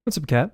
What's up, cat?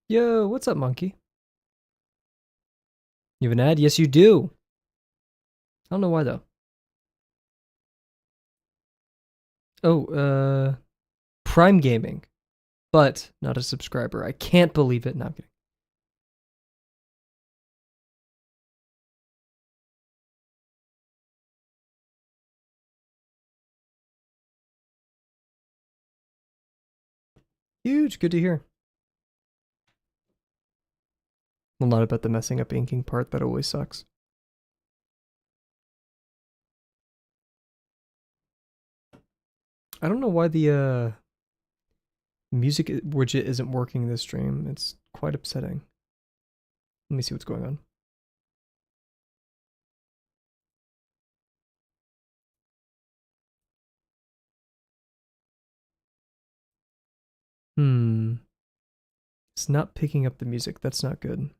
Yo, what's up, monkey? You have an ad? Yes, you do. I don't know why though. Oh, Prime Gaming, but not a subscriber. I can't believe it. No, I'm kidding. Huge. Good to hear. Well, not about the messing up inking part. That always sucks. I don't know why the music widget isn't working this stream. It's quite upsetting. Let me see what's going on. Hmm. It's not picking up the music. That's not good.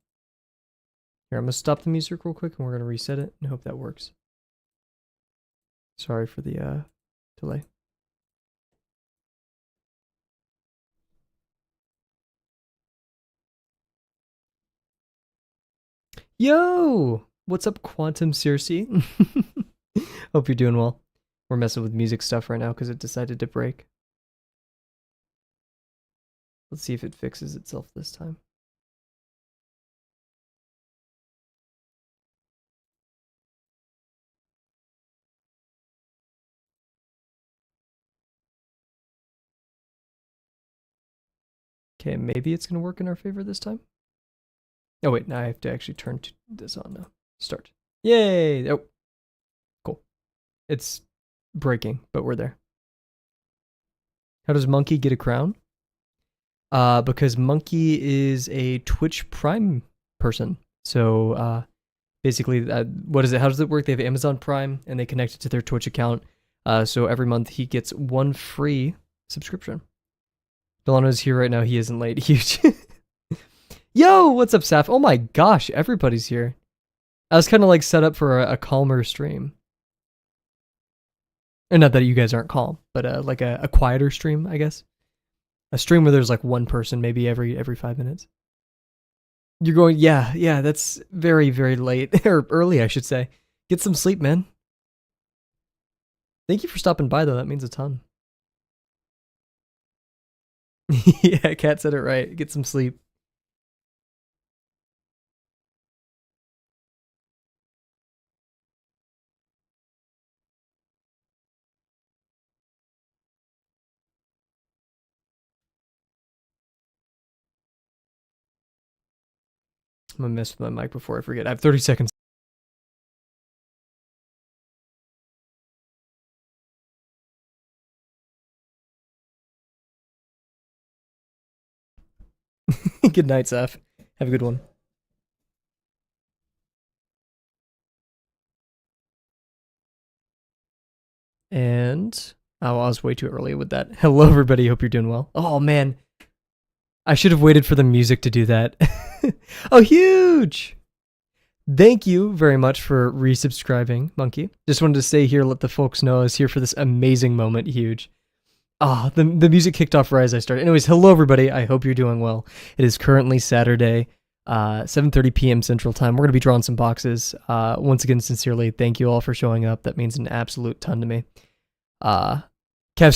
Here, I'm gonna stop the music real quick and we're gonna reset it and hope that works. Sorry for the delay. Yo! What's up, Quantum Circe? Hope you're doing well. We're messing with music stuff right now because it decided to break. Let's see if it fixes itself this time. Okay, maybe it's going to work in our favor this time. Oh, wait, now I have to actually turn this on now. Start. Yay! Oh, cool. It's breaking, but we're there. How does Monkey get a crown? Because Monkey is a Twitch Prime person. So, basically, what is it? How does it work? They have Amazon Prime, and they connect it to their Twitch account. So every month he gets one free subscription. Delano's here right now. He isn't late. Huge. Yo, what's up, Saf? Oh my gosh, everybody's here. I was kind of like set up for a calmer stream. And not that you guys aren't calm, but like a quieter stream, I guess. A stream where there's like one person maybe every 5 minutes. You're going, yeah, that's very, very late. Or early, I should say. Get some sleep, man. Thank you for stopping by, though. That means a ton. Yeah, Kat said it right. Get some sleep. I'm gonna mess with my mic before I forget. I have 30 seconds. Good night, Saf. Have a good one. And oh, I was way too early with that. Hello, everybody. Hope you're doing well. Oh man, I should have waited for the music to do that. Oh, huge! Thank you very much for resubscribing, Monkey. Just wanted to say here, let the folks know I was here for this amazing moment. Huge. Ah, the music kicked off right as I started. Anyways, hello everybody. I hope you're doing well. It is currently Saturday, 7:30 p.m. Central Time. We're going to be drawing some boxes. Once again, sincerely, thank you all for showing up. That means an absolute ton to me. Kev,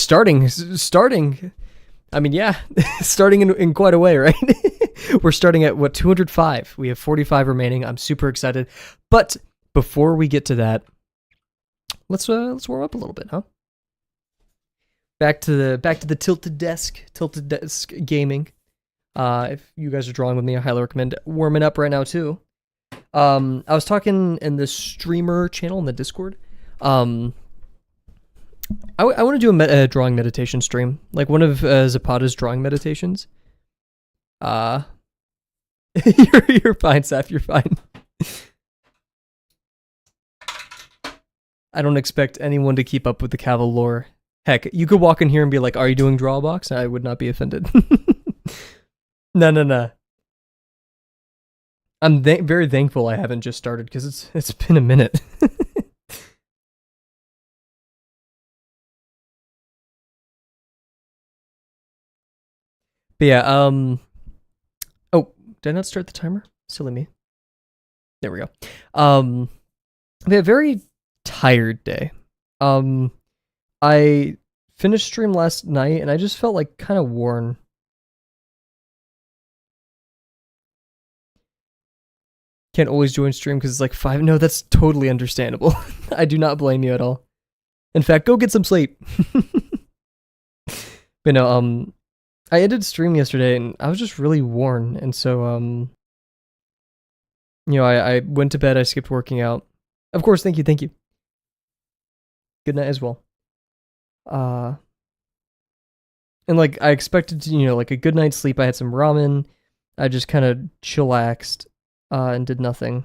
starting. I mean, yeah, starting in quite a way, right? We're starting at, 205. We have 45 remaining. I'm super excited. But before we get to that, let's warm up a little bit, huh? Back to the tilted desk gaming. If you guys are drawing with me, I highly recommend warming up right now too. I was talking in the streamer channel in the Discord. I want to do a drawing meditation stream, like one of Zapata's drawing meditations. You're fine, Seth. You're fine. I don't expect anyone to keep up with the Kavel lore. Heck, you could walk in here and be like, "Are you doing Drawbox?" I would not be offended. No. I'm very thankful I haven't just started because it's been a minute. But yeah, oh, did I not start the timer? Silly me. There we go. We had a very tired day. I finished stream last night and I just felt like kind of worn. Can't always join stream because it's like 5. No, that's totally understandable. I do not blame you at all. In fact, go get some sleep. But no, I ended stream yesterday and I was just really worn, and so I went to bed. I skipped working out. Of course, thank you. Good night as well. And like I expected to, like a good night's sleep. I had some ramen. I just kind of chillaxed and did nothing.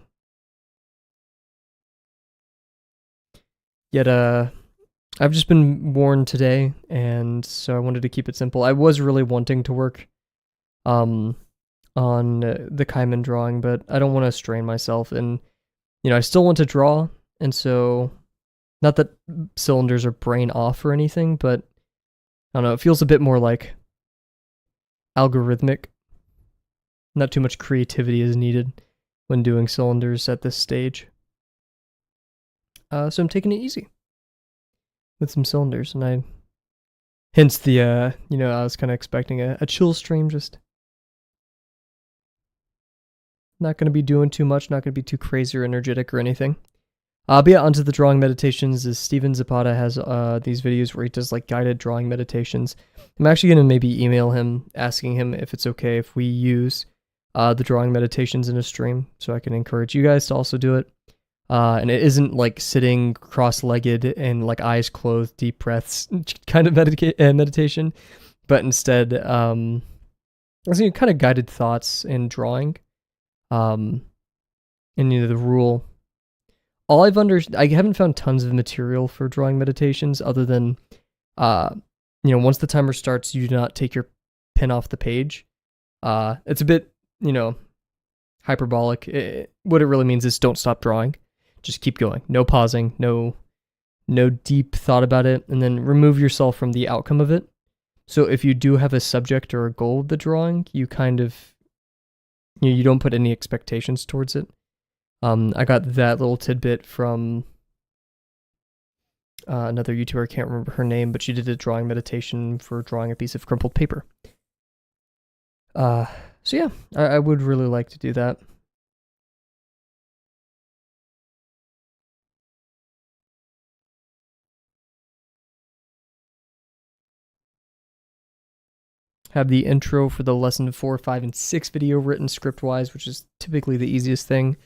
Yet I've just been worn today, and so I wanted to keep it simple. I was really wanting to work on the Kaiman drawing, but I don't want to strain myself, and I still want to draw, and so not that cylinders are brain off or anything, but I don't know, it feels a bit more like algorithmic. Not too much creativity is needed when doing cylinders at this stage. So I'm taking it easy with some cylinders, and hence the, I was kind of expecting a chill stream, just not going to be doing too much, not going to be too crazy or energetic or anything. But yeah, onto the drawing meditations. Is Steven Zapata has these videos where he does like guided drawing meditations. I'm actually going to maybe email him, asking him if it's okay if we use the drawing meditations in a stream, so I can encourage you guys to also do it. And it isn't like sitting cross-legged and like eyes closed, deep breaths kind of meditation, but instead, it's kind of guided thoughts and drawing. And the rule. All I haven't found tons of material for drawing meditations other than, once the timer starts, you do not take your pen off the page. It's a bit, hyperbolic. What it really means is don't stop drawing. Just keep going. No pausing, no deep thought about it, and then remove yourself from the outcome of it. So if you do have a subject or a goal of the drawing, you kind of, you don't put any expectations towards it. I got that little tidbit from another YouTuber. I can't remember her name, but she did a drawing meditation for drawing a piece of crumpled paper. So yeah, I would really like to do that. Have the intro for the lesson 4, 5, and 6 video written script-wise, which is typically the easiest thing.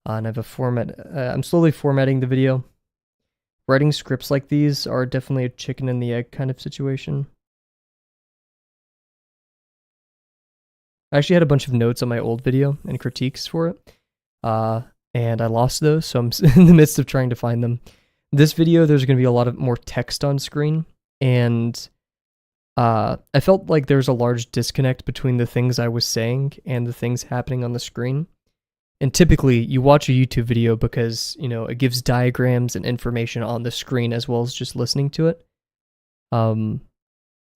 And I have a format. I'm slowly formatting the video. Writing scripts like these are definitely a chicken and the egg kind of situation. I actually had a bunch of notes on my old video and critiques for it. And I lost those, so I'm in the midst of trying to find them. This video, there's going to be a lot of more text on screen, and I felt like there's a large disconnect between the things I was saying and the things happening on the screen. And typically, you watch a YouTube video because, it gives diagrams and information on the screen as well as just listening to it. And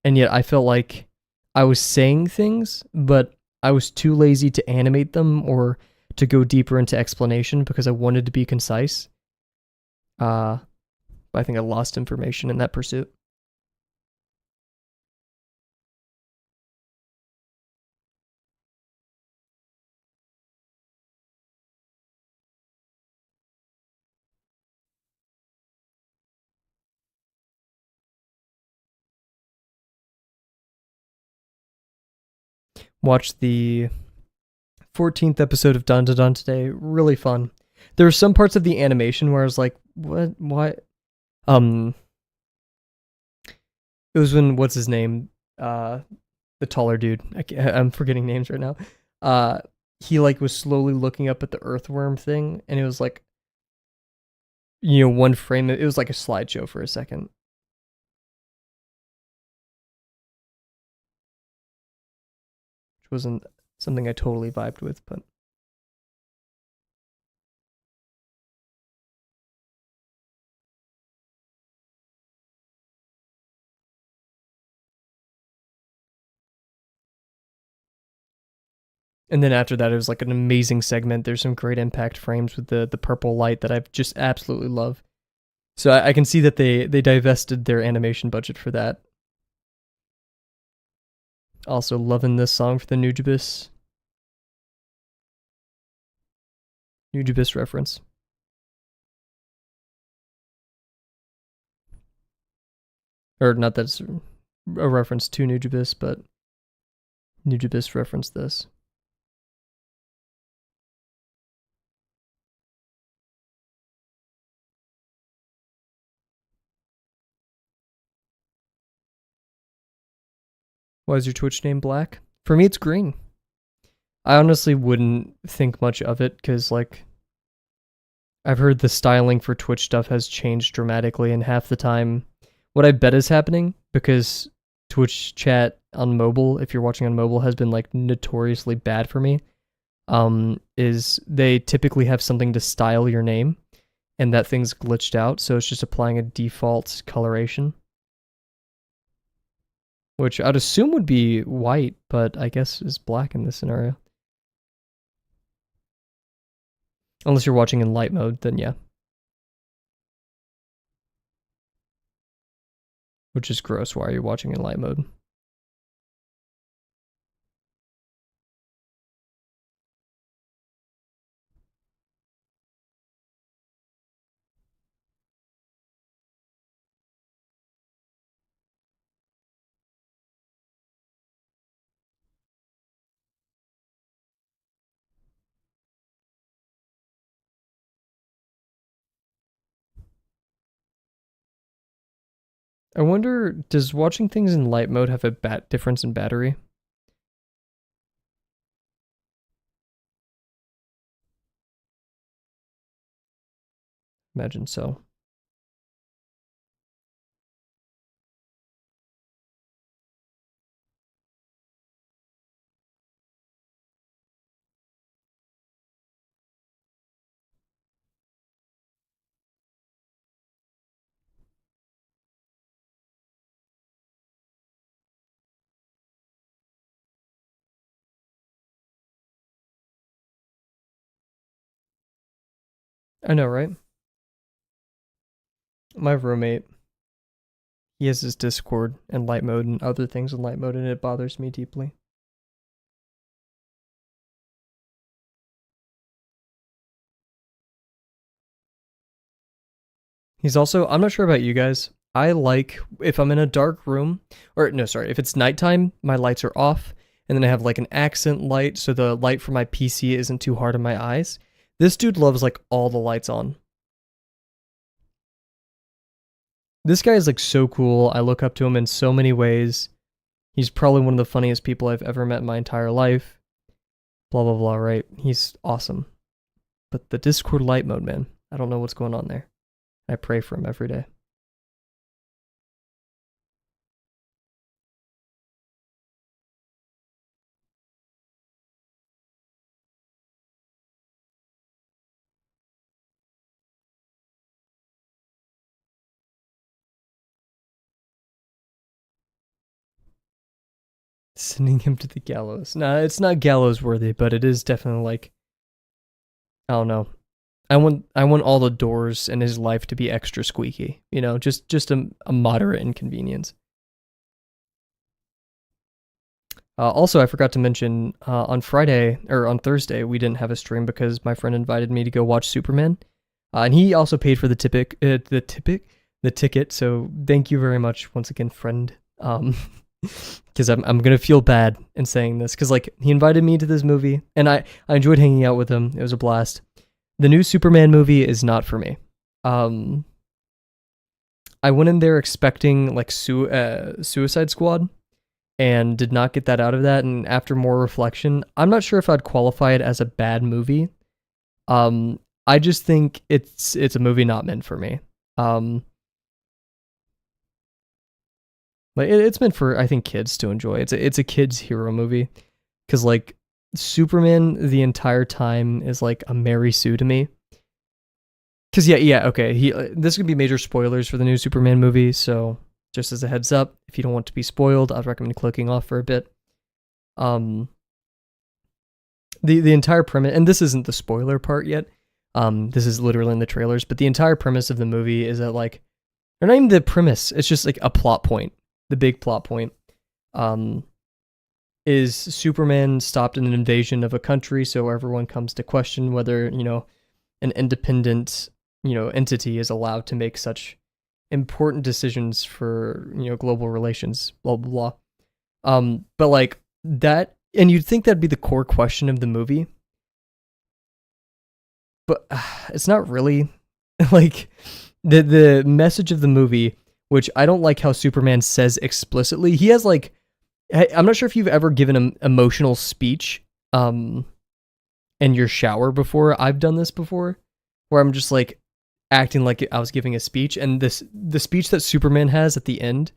yet I felt like I was saying things, but I was too lazy to animate them or to go deeper into explanation because I wanted to be concise. Uh, I think I lost information in that pursuit. Watched the 14th episode of Dun Dun Dun today. Really fun. There were some parts of the animation where I was like, what? What? It was when, what's his name? The taller dude. I'm forgetting names right now. Uh, he like was slowly looking up at the earthworm thing, and it was like, one frame. It was like a slideshow for a second. Which wasn't something I totally vibed with, but and then after that, it was like an amazing segment. There's some great impact frames with the purple light that I've just absolutely love. So I can see that they divested their animation budget for that. Also loving this song for the Nujibus reference. Or not that it's a reference to Nujibus, but Nujibus referenced this. Why is your Twitch name black? For me, it's green. I honestly wouldn't think much of it because, like, I've heard the styling for Twitch stuff has changed dramatically, and half the time, what I bet is happening, because Twitch chat on mobile, if you're watching on mobile, has been like notoriously bad for me. Is they typically have something to style your name, and that thing's glitched out, so it's just applying a default coloration, which I'd assume would be white, but I guess is black in this scenario. Unless you're watching in light mode, then yeah. Which is gross. Why are you watching in light mode? I wonder, does watching things in light mode have a difference in battery? Imagine so. I know, right? My roommate, he has his Discord in light mode and other things in light mode, and it bothers me deeply. He's also, I'm not sure about you guys. I like, if I'm in a dark room, or no, sorry, if it's nighttime, my lights are off, and then I have like an accent light, so the light from my PC isn't too hard on my eyes. This dude loves like all the lights on. This guy is like so cool. I look up to him in so many ways. He's probably one of the funniest people I've ever met in my entire life. Blah, blah, blah, right? He's awesome. But the Discord light mode, man, I don't know what's going on there. I pray for him every day. Sending him to the gallows. Nah, it's not gallows worthy, but it is definitely like, I don't know. I want all the doors in his life to be extra squeaky. You know, just a moderate inconvenience. Also, I forgot to mention on Friday or on Thursday we didn't have a stream because my friend invited me to go watch Superman, and he also paid for the ticket. So thank you very much once again, friend. Because I'm gonna feel bad in saying this because like he invited me to this movie and I enjoyed hanging out with him. It was a blast. The new Superman movie is not for me. Um, I went in there expecting like Suicide Squad and did not get that out of that. And after more reflection, I'm not sure if I'd qualify it as a bad movie. Um, I just think it's a movie not meant for me. Um, like it's meant for I think kids to enjoy. It's a kids hero movie because like Superman the entire time is like a Mary Sue to me. Cause yeah, okay. This could be major spoilers for the new Superman movie. So just as a heads up, if you don't want to be spoiled, I'd recommend clicking off for a bit. Um, the entire premise, and this isn't the spoiler part yet. This is literally in the trailers, but the entire premise of the movie is that like, or not even the premise. It's just like a plot point. The big plot point, um, is Superman stopped in an invasion of a country, so everyone comes to question whether an independent entity is allowed to make such important decisions for global relations. Blah blah blah. But like that, and you'd think that'd be the core question of the movie, but it's not really. Like the message of the movie, which I don't like how Superman says explicitly. He has like, I'm not sure if you've ever given an emotional speech in your shower before. I've done this before, where I'm just like acting like I was giving a speech, and the speech that Superman has at the end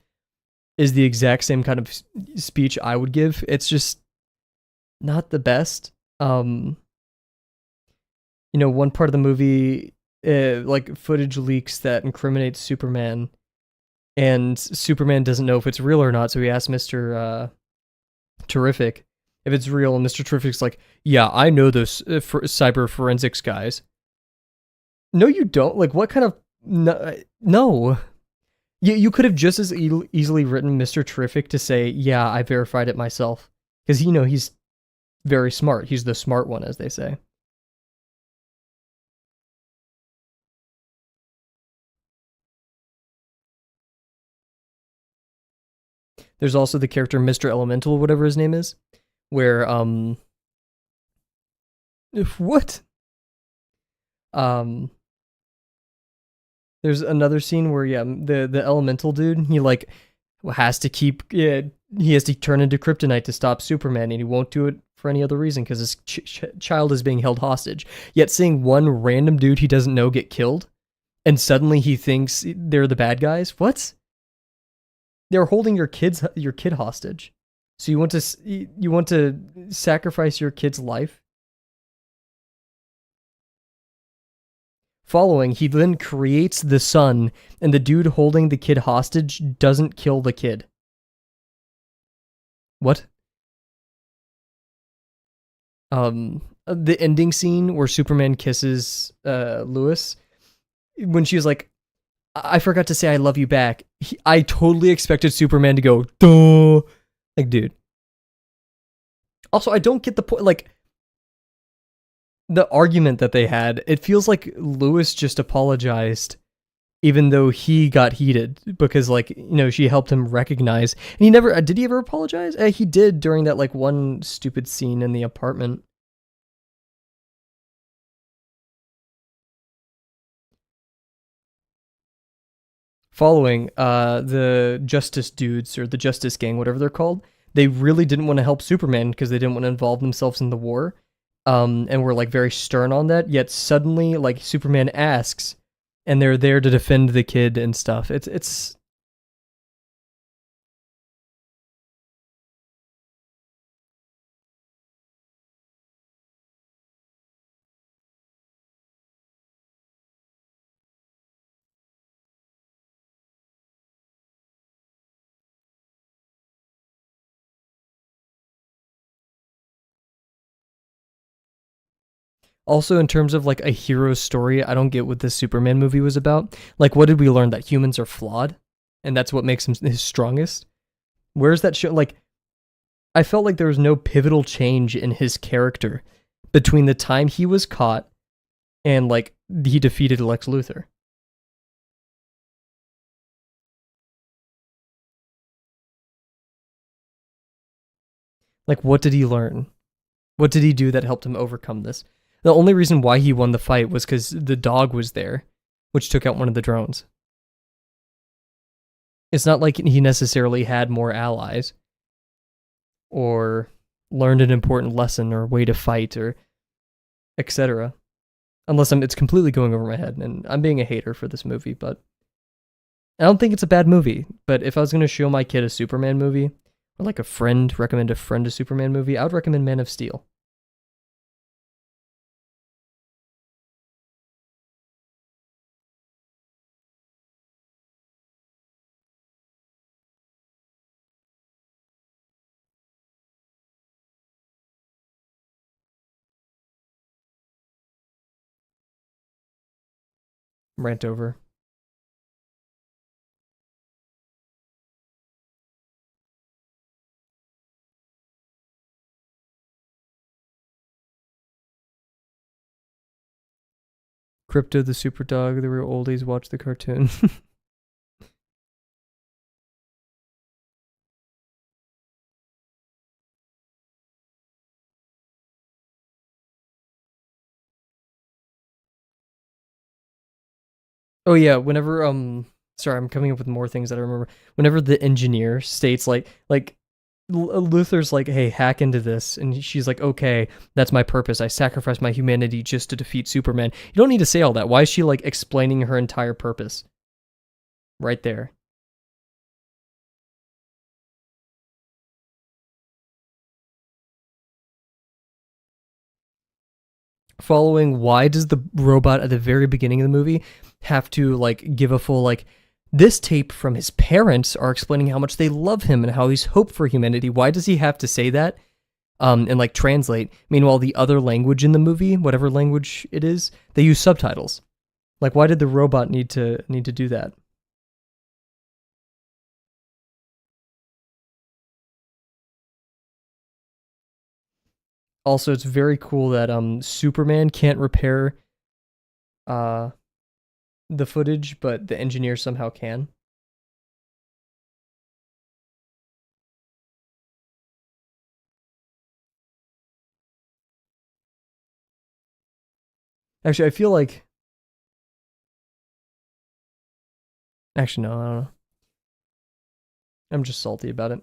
is the exact same kind of speech I would give. It's just not the best. One part of the movie, like footage leaks that incriminates Superman, and Superman doesn't know if it's real or not, so he asks Mister Terrific if it's real, and Mister Terrific's like, "Yeah, I know those cyber forensics guys." No, you don't. Like, what kind of no? You could have just as easily written Mister Terrific to say, "Yeah, I verified it myself," because he's very smart. He's the smart one, as they say. There's also the character Mr. Elemental, whatever his name is, where what um there's another scene where the elemental dude, he like has to keep he has to turn into kryptonite to stop Superman, and he won't do it for any other reason because his child is being held hostage. Yet seeing one random dude he doesn't know get killed, and suddenly he thinks they're the bad guys. What? They're holding your kid hostage. So you want to sacrifice your kid's life? Following, he then creates the sun, and the dude holding the kid hostage doesn't kill the kid. What? The ending scene where Superman kisses Lois, when she was like, I forgot to say I love you back. I totally expected Superman to go, duh. Like, dude. Also, I don't get the point. Like, the argument that they had, it feels like Lewis just apologized even though he got heated because like she helped him recognize, and he never did he ever apologize. He did during that like one stupid scene in the apartment. Following the Justice dudes or the Justice Gang, whatever they're called, they really didn't want to help Superman because they didn't want to involve themselves in the war, and were like very stern on that. Yet suddenly like Superman asks, and they're there to defend the kid and stuff. It's Also, in terms of like a hero's story, I don't get what this Superman movie was about. Like, what did we learn? That humans are flawed, and that's what makes him his strongest. Where's that show? Like, I felt like there was no pivotal change in his character between the time he was caught and like he defeated Lex Luthor. Like, what did he learn? What did he do that helped him overcome this? The only reason why he won the fight was because the dog was there, which took out one of the drones. It's not like he necessarily had more allies or learned an important lesson or way to fight or etc. Unless it's completely going over my head, and I'm being a hater for this movie, but I don't think it's a bad movie. But if I was going to show my kid a Superman movie, or like recommend a friend a Superman movie, I would recommend Man of Steel. Rant over. Crypto the Super Dog, the real oldies watch the cartoon. Oh yeah, whenever sorry, I'm coming up with more things that I remember. Whenever the engineer states like Luther's like, "Hey, hack into this," and she's like, "Okay, that's my purpose. I sacrificed my humanity just to defeat Superman." You don't need to say all that. Why is she like explaining her entire purpose right there? Following, why does the robot at the very beginning of the movie have to like give a full like this tape from his parents are explaining how much they love him and how he's hope for humanity? Why does he have to say that? And like translate. Meanwhile, the other language in the movie, whatever language it is, they use subtitles. Like, why did the robot need to do that? Also, it's very cool that Superman can't repair uh the footage, but the engineer somehow can. Actually, I feel like actually no, I don't know. I'm just salty about it.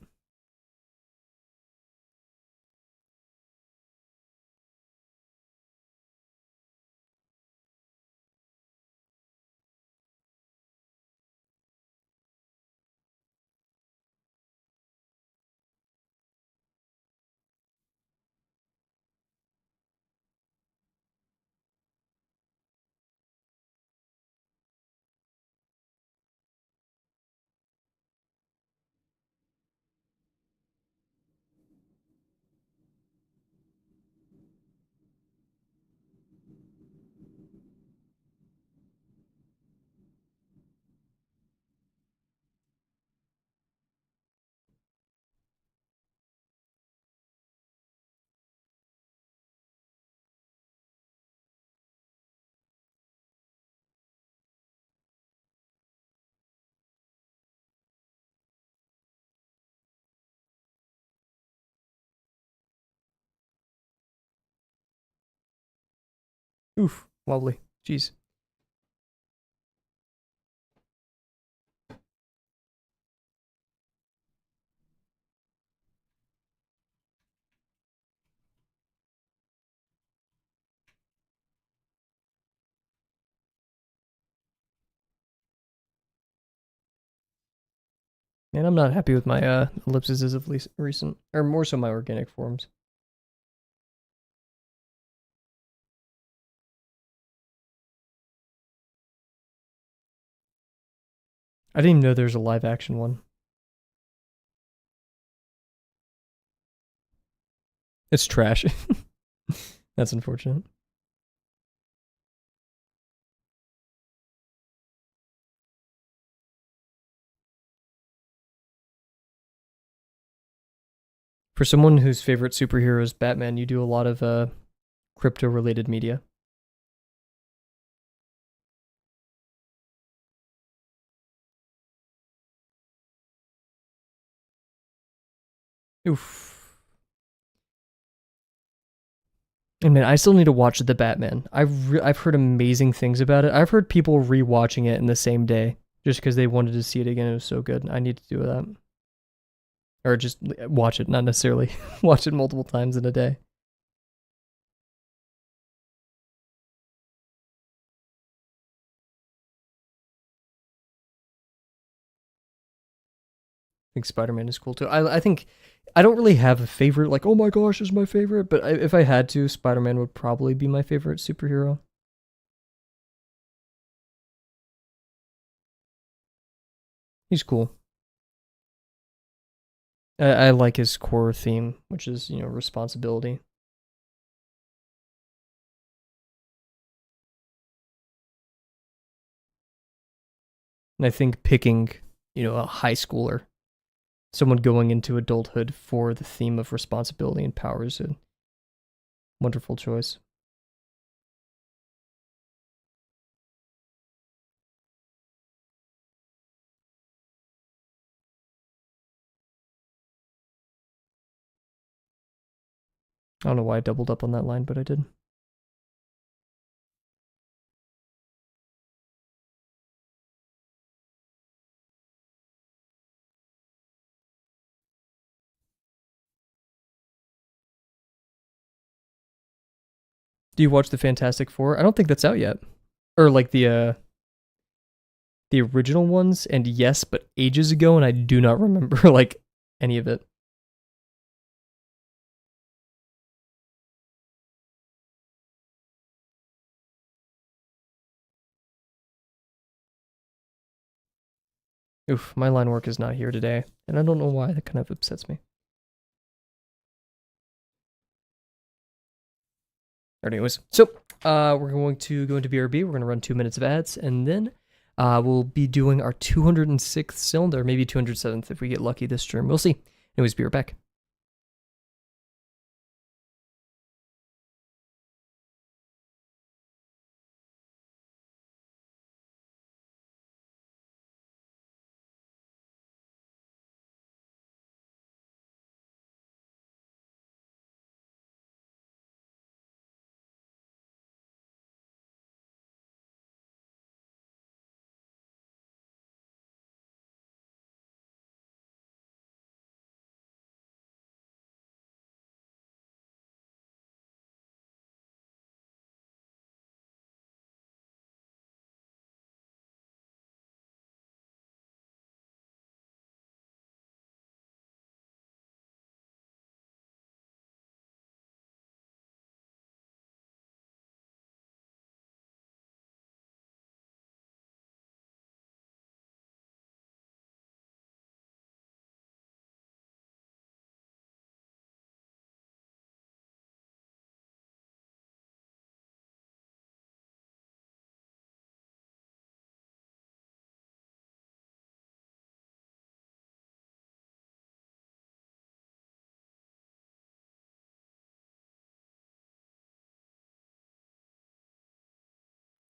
Oof, lovely. Jeez. Man, I'm not happy with my ellipses as of recent, or more so my organic forms. I didn't even know there's a live action one. It's trash. That's unfortunate. For someone whose favorite superhero is Batman, you do a lot of crypto-related media. Oof. And man, I still need to watch The Batman. I've heard amazing things about it. I've heard people rewatching it in the same day just because they wanted to see it again. It was so good. I need to do that. Or just watch it, not necessarily watch it multiple times in a day. I think Spider-Man is cool too. I think I don't really have a favorite, like, oh my gosh, this is my favorite, but if I had to, Spider-Man would probably be my favorite superhero. He's cool. I like his core theme, which is, responsibility. And I think picking, a high schooler, someone going into adulthood for the theme of responsibility and power is a wonderful choice. I don't know why I doubled up on that line, but I did. Do you watch the Fantastic Four? I don't think that's out yet. Or like the original ones, and yes, but ages ago, and I do not remember like any of it. Oof, my line work is not here today, and I don't know why. That kind of upsets me. Anyways, so we're going to go into BRB. We're going to run 2 minutes of ads, and then we'll be doing our 206th cylinder, maybe 207th if we get lucky this term. We'll see. Anyways, be right back.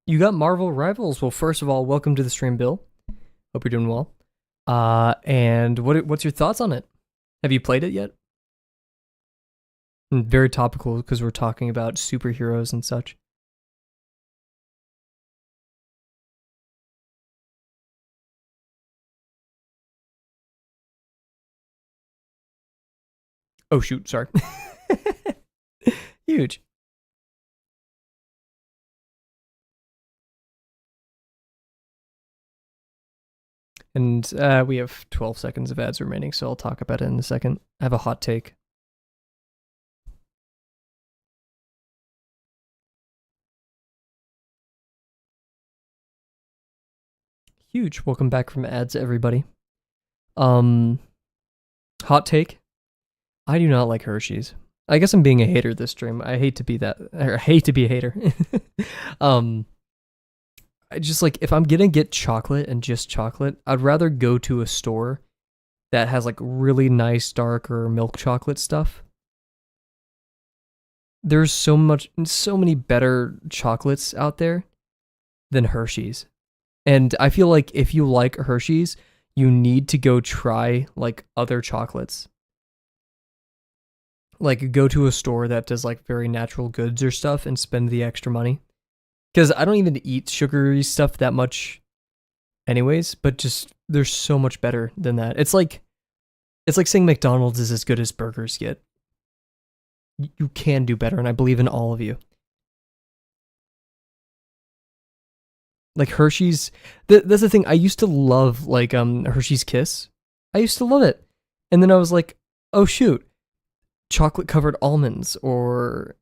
You got Marvel Rivals. Well, first of all, welcome to the stream, Bill. Hope you're doing well. And what's your thoughts on it? Have you played it yet? Very topical because we're talking about superheroes and such. Oh shoot, sorry. Huge. And we have 12 seconds of ads remaining, so I'll talk about it in a second. I have a hot take. Huge. Welcome back from ads, everybody. Hot take. I do not like Hershey's. I guess I'm being a hater this stream. I hate to be that. I hate to be a hater. I just like if I'm gonna get chocolate and just chocolate, I'd rather go to a store that has like really nice darker milk chocolate stuff. There's so many better chocolates out there than Hershey's. And I feel like if you like Hershey's, you need to go try like other chocolates. Like go to a store that does like very natural goods or stuff and spend the extra money. Because I don't even eat sugary stuff that much anyways, but just they're so much better than that. It's like saying McDonald's is as good as burgers get. You can do better, and I believe in all of you. Like Hershey's, that's the thing. I used to love like Hershey's Kiss. I used to love it, and then I was like, oh shoot, chocolate covered almonds, or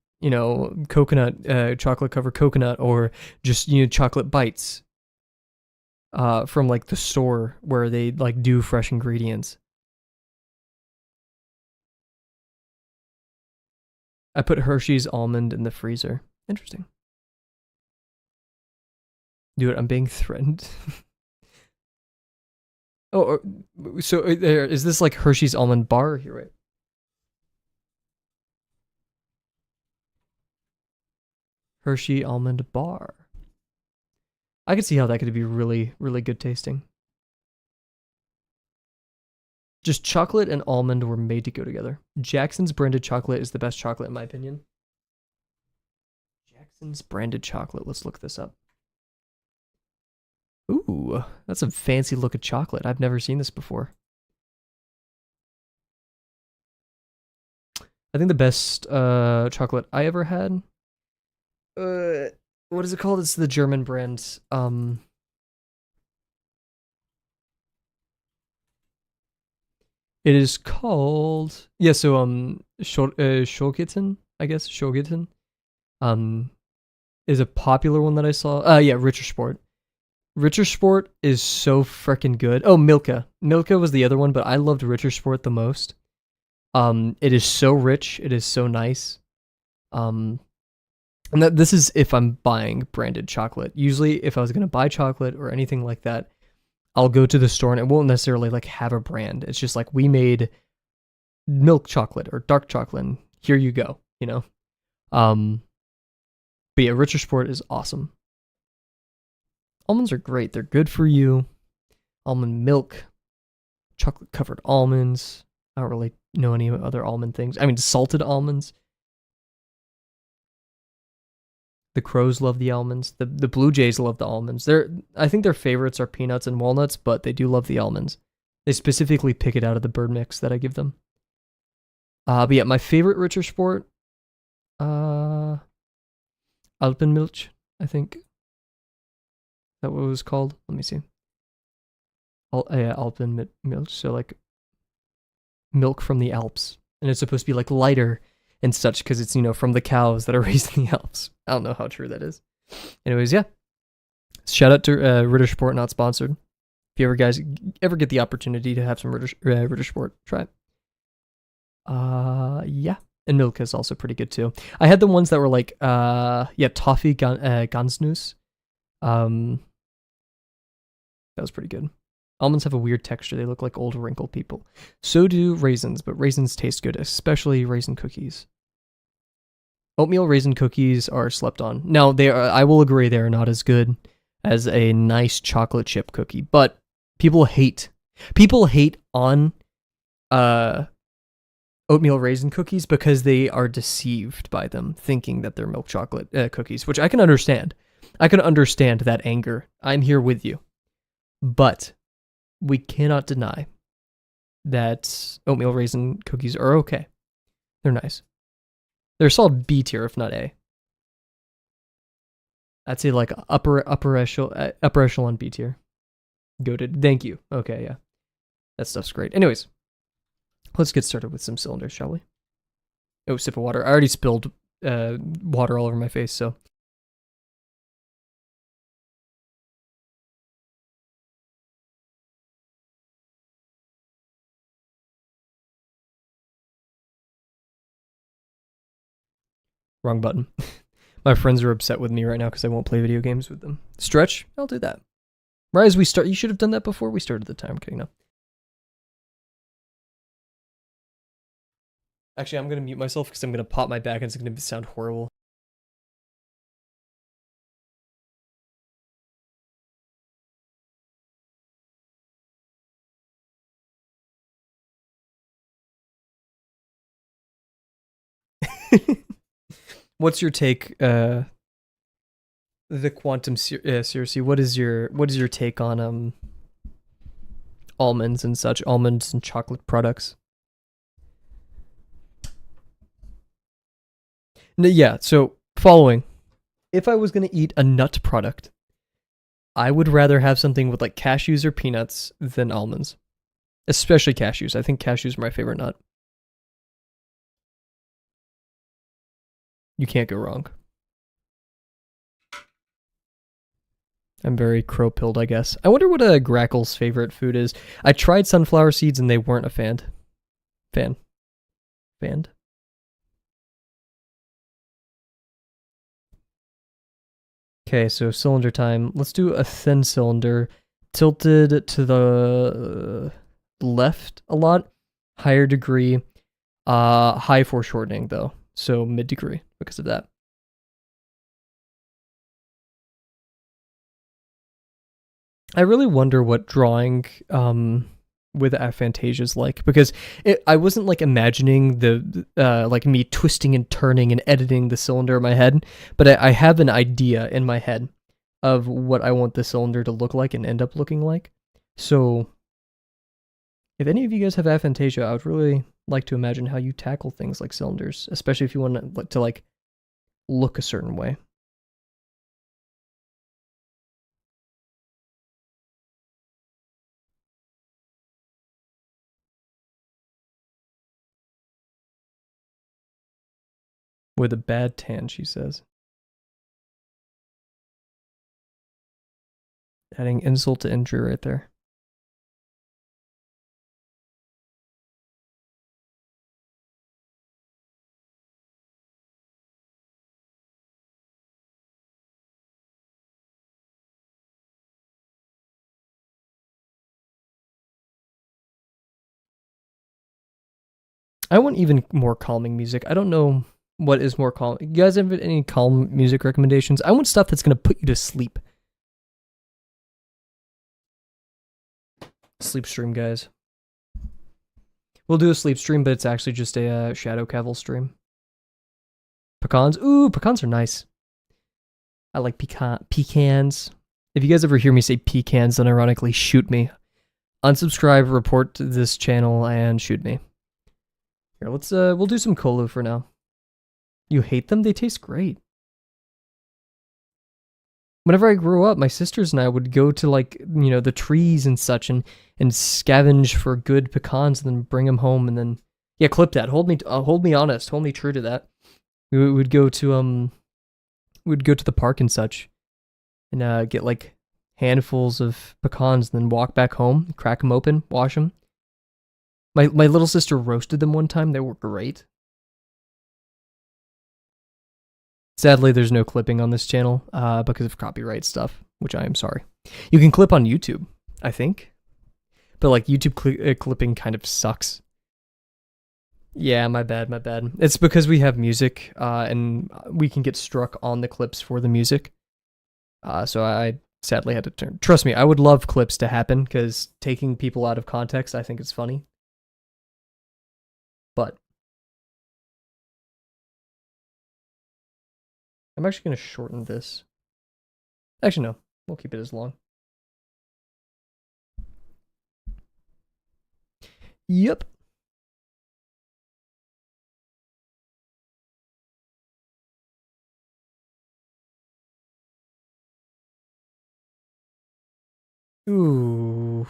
coconut, chocolate covered coconut, or just chocolate bites. From like the store where they like do fresh ingredients. I put Hershey's almond in the freezer. Interesting. Dude, I'm being threatened. Oh, so there is this like Hershey's almond bar here, right? Hershey almond bar. I could see how that could be really, really good tasting. Just chocolate and almond were made to go together. Jackson's branded chocolate is the best chocolate in my opinion. Jackson's branded chocolate. Let's look this up. Ooh, that's a fancy look of chocolate. I've never seen this before. I think the best chocolate I ever had. What is it called? It's the German brand. It is called Schokitten, I guess Schokitten. Is a popular one that I saw. Yeah, Richer Sport. Richer Sport is so freaking good. Oh, Milka. Milka was the other one, but I loved Richer Sport the most. It is so rich. It is so nice. And this is if I'm buying branded chocolate. Usually, if I was gonna buy chocolate or anything like that, I'll go to the store and it won't necessarily like have a brand. It's just like we made milk chocolate or dark chocolate. And here you go. But yeah, Richer Sport is awesome. Almonds are great. They're good for you. Almond milk, chocolate covered almonds. I don't really know any other almond things. I mean, salted almonds. The crows love the almonds. The blue jays love the almonds. I think their favorites are peanuts and walnuts, but they do love the almonds. They specifically pick it out of the bird mix that I give them. But yeah, my favorite Richer Sport, Alpenmilch, I think. Is that what it was called? Let me see. Yeah, Alpenmilch. So like milk from the Alps, and it's supposed to be like lighter and such because it's from the cows that are raised in the Alps. I don't know how true that is. Anyways, yeah. Shout out to Ritter Sport, not sponsored. If you ever get the opportunity to have some Ritter Sport, try it. Yeah. And Milka is also pretty good too. I had the ones that were like toffee Gansnuss. That was pretty good. Almonds have a weird texture. They look like old wrinkled people. So do raisins, but raisins taste good, especially raisin cookies. Oatmeal raisin cookies are slept on. Now, I will agree they are not as good as a nice chocolate chip cookie, but people hate on oatmeal raisin cookies because they are deceived by them, thinking that they're milk chocolate cookies, which I can understand. I can understand that anger. I'm here with you. But we cannot deny that oatmeal raisin cookies are okay. They're nice. They're solid B tier, if not A. I'd say like upper echelon B tier. Goated. Thank you. Okay, yeah. That stuff's great. Anyways, let's get started with some cylinders, shall we? Oh, sip of water. I already spilled water all over my face, so. Wrong button. My friends are upset with me right now because I won't play video games with them. Stretch? I'll do that. Right as we start, you should have done that before we started the time. I'm kidding, no. Actually, I'm gonna mute myself because I'm gonna pop my back and it's gonna sound horrible. What's your take, the quantum Circe? What is your take on almonds and such, almonds and chocolate products? Yeah, so following. If I was going to eat a nut product, I would rather have something with like cashews or peanuts than almonds. Especially cashews. I think cashews are my favorite nut. You can't go wrong. I'm very crow-pilled, I guess. I wonder what a Grackle's favorite food is. I tried sunflower seeds and they weren't a fan. Fanned? Okay, so cylinder time. Let's do a thin cylinder. Tilted to the left a lot. Higher degree. High foreshortening though. So mid degree because of that. I really wonder what drawing with aphantasia is like, because I wasn't like imagining the like me twisting and turning and editing the cylinder in my head, but I have an idea in my head of what I want the cylinder to look like and end up looking like. So if any of you guys have aphantasia, I would really like to imagine how you tackle things like cylinders, especially if you want to like look a certain way. With a bad tan, she says. Adding insult to injury right there. I want even more calming music. I don't know what is more calm. You guys have any calm music recommendations? I want stuff that's gonna put you to sleep. Sleep stream, guys. We'll do a sleep stream, but it's actually just a Shadow Kavel stream. Pecans. Ooh, pecans are nice. I like pecans. If you guys ever hear me say pecans, then ironically shoot me. Unsubscribe, report to this channel, and shoot me. Here, we'll do some Kolu for now. You hate them? They taste great. Whenever I grew up, my sisters and I would go to like, the trees and such and scavenge for good pecans and then bring them home and then, yeah, clip that. Hold me honest. Hold me true to that. We would go to the park and such and get like handfuls of pecans and then walk back home, crack them open, wash them. My little sister roasted them one time. They were great. Sadly, there's no clipping on this channel because of copyright stuff, which I am sorry. You can clip on YouTube, I think. But like YouTube clipping kind of sucks. Yeah, my bad. It's because we have music and we can get struck on the clips for the music. So I sadly had to turn. Trust me, I would love clips to happen because taking people out of context, I think it's funny. But I'm actually going to shorten this. Actually, no. We'll keep it as long. Yep. Ooh.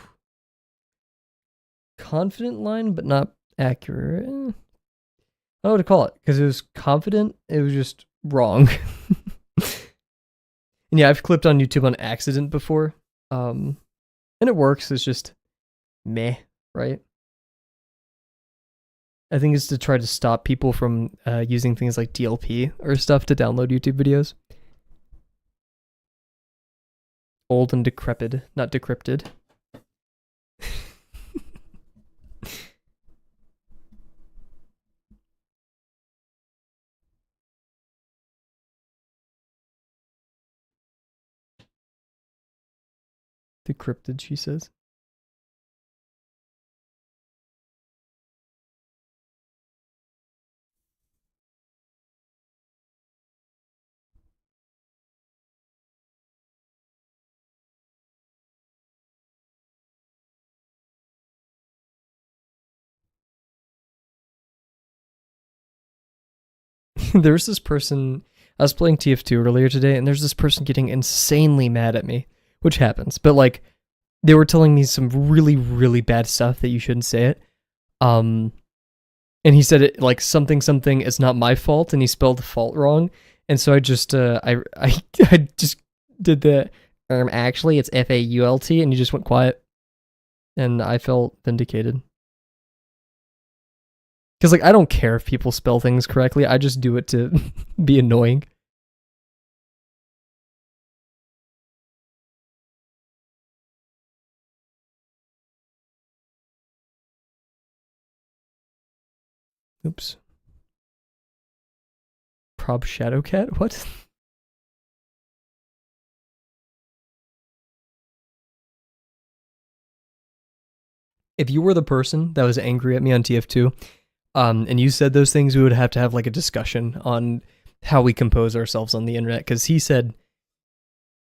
Confident line, but not accurate. I don't know what to call it, because it was confident, it was just wrong. And yeah, I've clipped on YouTube on accident before. And it works, it's just meh, right? I think it's to try to stop people from using things like DLP or stuff to download YouTube videos. Old and decrepit, not decrypted. Decrypted, she says. There's this person. I was playing TF2 earlier today, and there's this person getting insanely mad at me, which happens. But like, they were telling me some really, really bad stuff that you shouldn't say it. And he said it like something something. It's not my fault, and he spelled the fault wrong. And so I just I just did the actually it's FAULT, and he just went quiet, and I felt vindicated. Because like I don't care if people spell things correctly. I just do it to be annoying. Oops. Prob Shadowcat? What? If you were the person that was angry at me on TF2, and you said those things, we would have to have like a discussion on how we compose ourselves on the internet. Because he said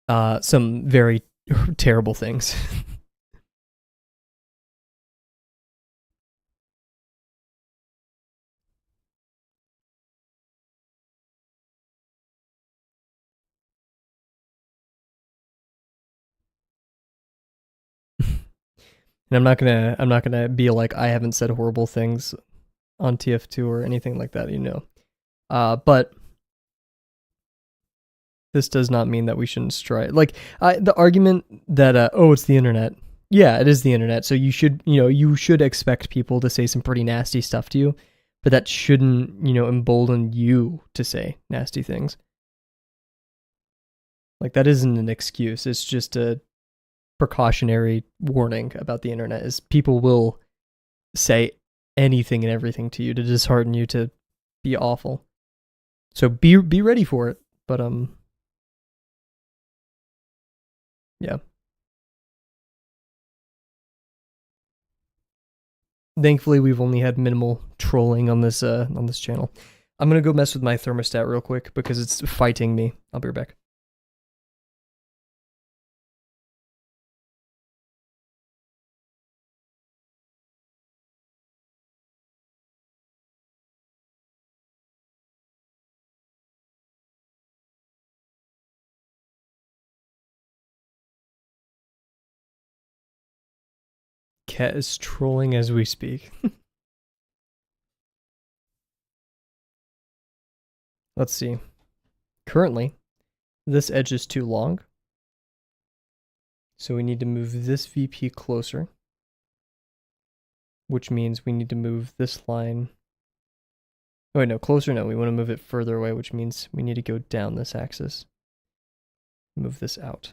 some very terrible things. And I'm not gonna be like I haven't said horrible things on TF2 or anything like that, you know. But this does not mean that we shouldn't strive. Like the argument that oh, it's the internet. Yeah, it is the internet. So you should expect people to say some pretty nasty stuff to you, but that shouldn't, embolden you to say nasty things. Like that isn't an excuse. It's just a precautionary warning about the internet. Is people will say anything and everything to you to dishearten you, to be awful. So be ready for it. But yeah. Thankfully, we've only had minimal trolling on this channel. I'm gonna go mess with my thermostat real quick because it's fighting me. I'll be right back. Cat is trolling as we speak. Let's see. Currently, this edge is too long. So we need to move this VP closer, which means we need to move this line. Oh, wait, no, closer no. We want to move it further away, which means we need to go down this axis. Move this out.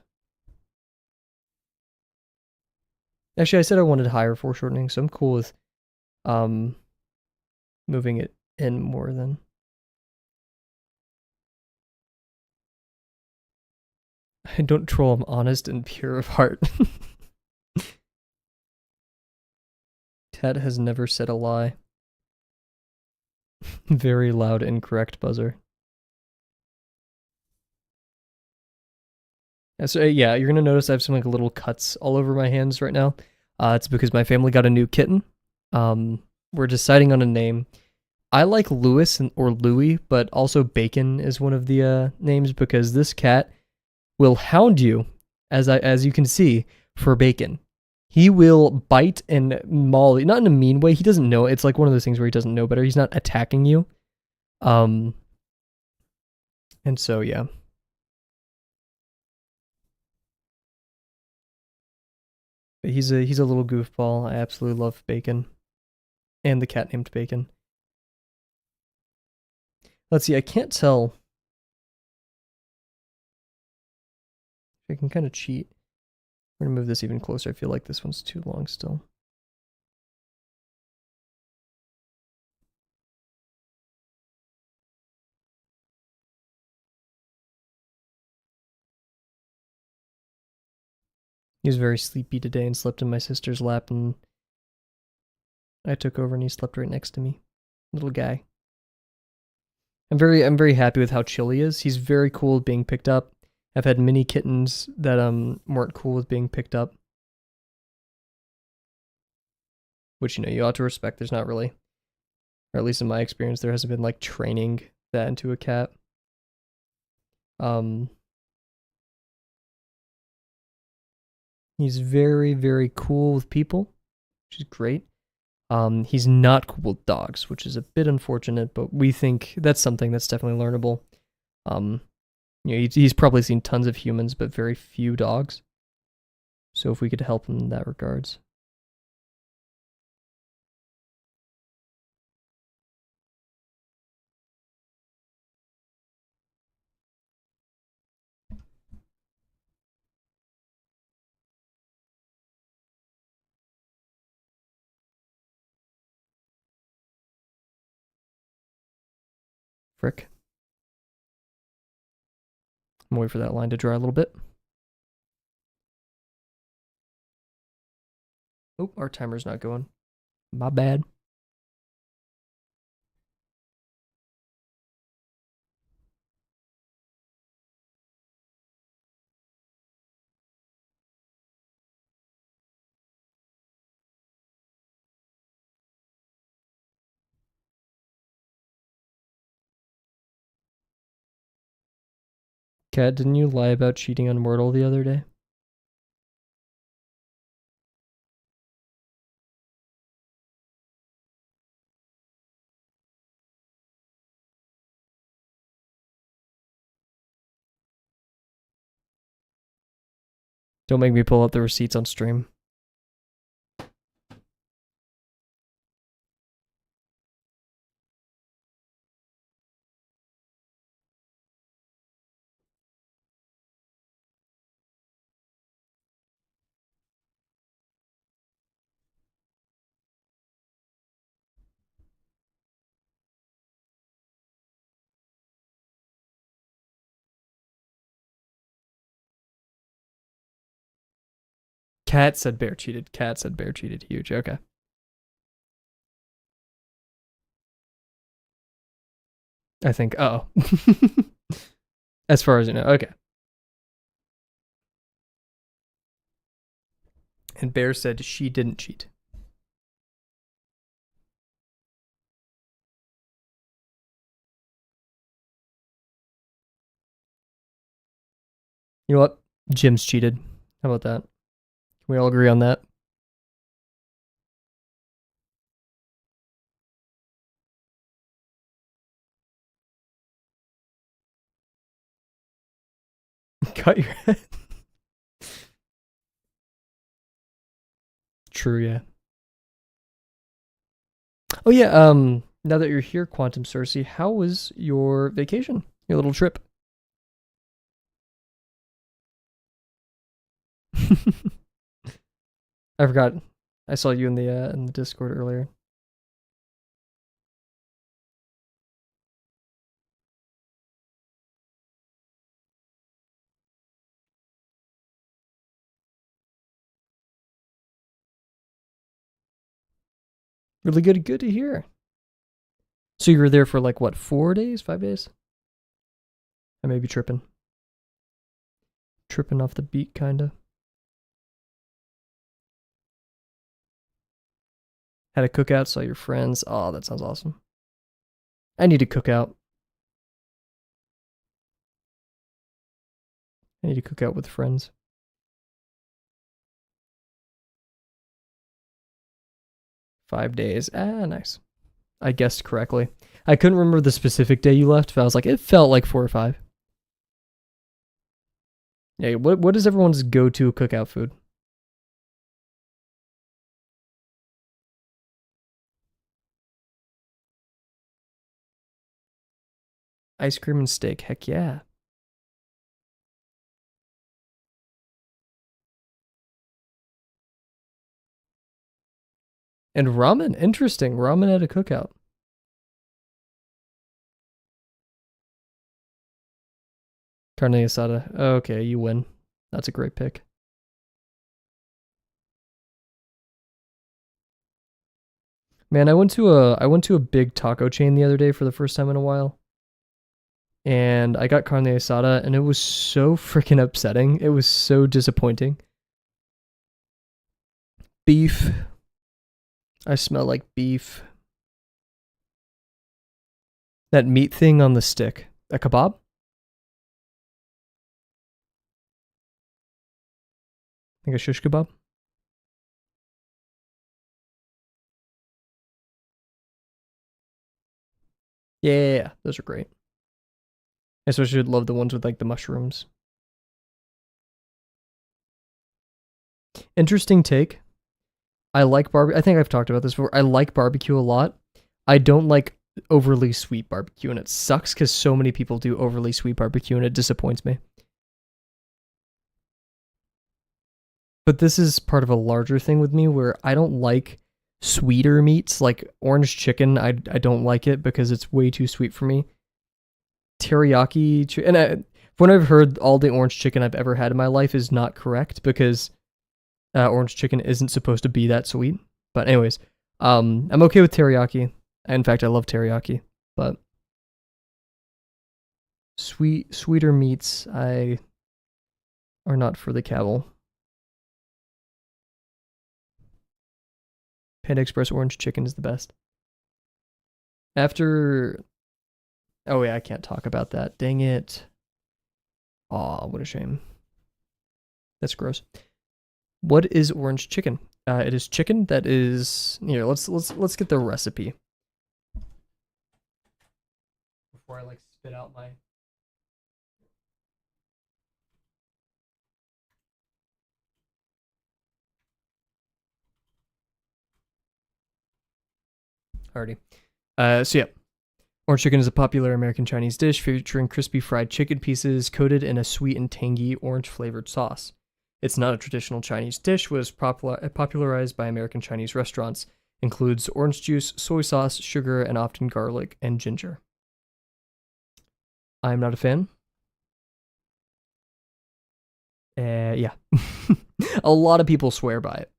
Actually, I said I wanted higher foreshortening, so I'm cool with moving it in more than. I don't troll, I'm honest and pure of heart. Ted has never said a lie. Very loud, incorrect buzzer. So yeah, you're gonna notice I have some like little cuts all over my hands right now. It's because my family got a new kitten. We're deciding on a name. I like Lewis or Louie, but also Bacon is one of the names because this cat will hound you, as you can see, for bacon. He will bite and maul you, not in a mean way. He doesn't know. It's like one of those things where he doesn't know better. He's not attacking you. And so yeah. But he's a little goofball. I absolutely love Bacon. And the cat named Bacon. Let's see, I can't tell. I can kind of cheat. We're gonna move this even closer. I feel like this one's too long still. He was very sleepy today and slept in my sister's lap, and I took over and he slept right next to me. Little guy. I'm very happy with how chill he is. He's very cool with being picked up. I've had many kittens that weren't cool with being picked up. Which, you know, you ought to respect. There's not really, or at least in my experience, there hasn't been like training that into a cat. He's very cool with people, which is great. He's not cool with dogs, which is a bit unfortunate, but we think that's something that's definitely learnable. You know, he's probably seen tons of humans, but very few dogs. So if we could help him in that regards. Frick. I'm waiting for that line to dry a little bit. Oh, our timer's not going. My bad. Kat, didn't you lie about cheating on Mortal the other day? Don't make me pull out the receipts on stream. Cat said bear cheated. Cat said bear cheated. Huge. Okay. I think. Oh. As far as you know. Okay. And Bear said she didn't cheat. You know what? Jim's cheated. How about that? Can we all agree on that? Cut your head. True, yeah. Oh yeah, now that you're here, Quantum Cersei, how was your vacation? Your little trip? I forgot. I saw you in the Discord earlier. Really good to hear. So you were there for like what, 4 days, 5 days? I may be tripping. Tripping off the beat, kinda. Had a cookout, saw your friends. Oh, that sounds awesome. I need to cook out. I need to cook out with friends. 5 days. Ah, nice. I guessed correctly. I couldn't remember the specific day you left, but I was like, it felt like 4 or 5. Yeah, what is everyone's go-to cookout food? Ice cream and steak. Heck yeah. And ramen. Interesting. Ramen at a cookout. Carne asada. Okay, you win. That's a great pick. Man, I went to a big taco chain the other day for the first time in a while. And I got carne asada and it was so freaking upsetting. It was so disappointing. Beef. I smell like beef. That meat thing on the stick. A kebab? Like a shish kebab? Yeah, those are great. I especially love the ones with like the mushrooms. Interesting take. I like barbecue. I think I've talked about this before. I like barbecue a lot. I don't like overly sweet barbecue, and it sucks because so many people do overly sweet barbecue, and it disappoints me. But this is part of a larger thing with me where I don't like sweeter meats like orange chicken. I don't like it because it's way too sweet for me. Teriyaki, from what I've heard, all the orange chicken I've ever had in my life is not correct because orange chicken isn't supposed to be that sweet. But anyways, I'm okay with teriyaki. In fact, I love teriyaki. But sweeter meats, I are not for the Kavel. Panda Express orange chicken is the best. After, oh yeah, I can't talk about that. Dang it. Aw, what a shame. That's gross. What is orange chicken? It is chicken that is here. Let's get the recipe before I like spit out my. Already. So yeah, orange chicken is a popular American Chinese dish featuring crispy fried chicken pieces coated in a sweet and tangy orange flavored sauce. It's not a traditional Chinese dish, was popularized by American Chinese restaurants. Includes orange juice, soy sauce, sugar, and often garlic and ginger. I'm not a fan. Yeah. A lot of people swear by it.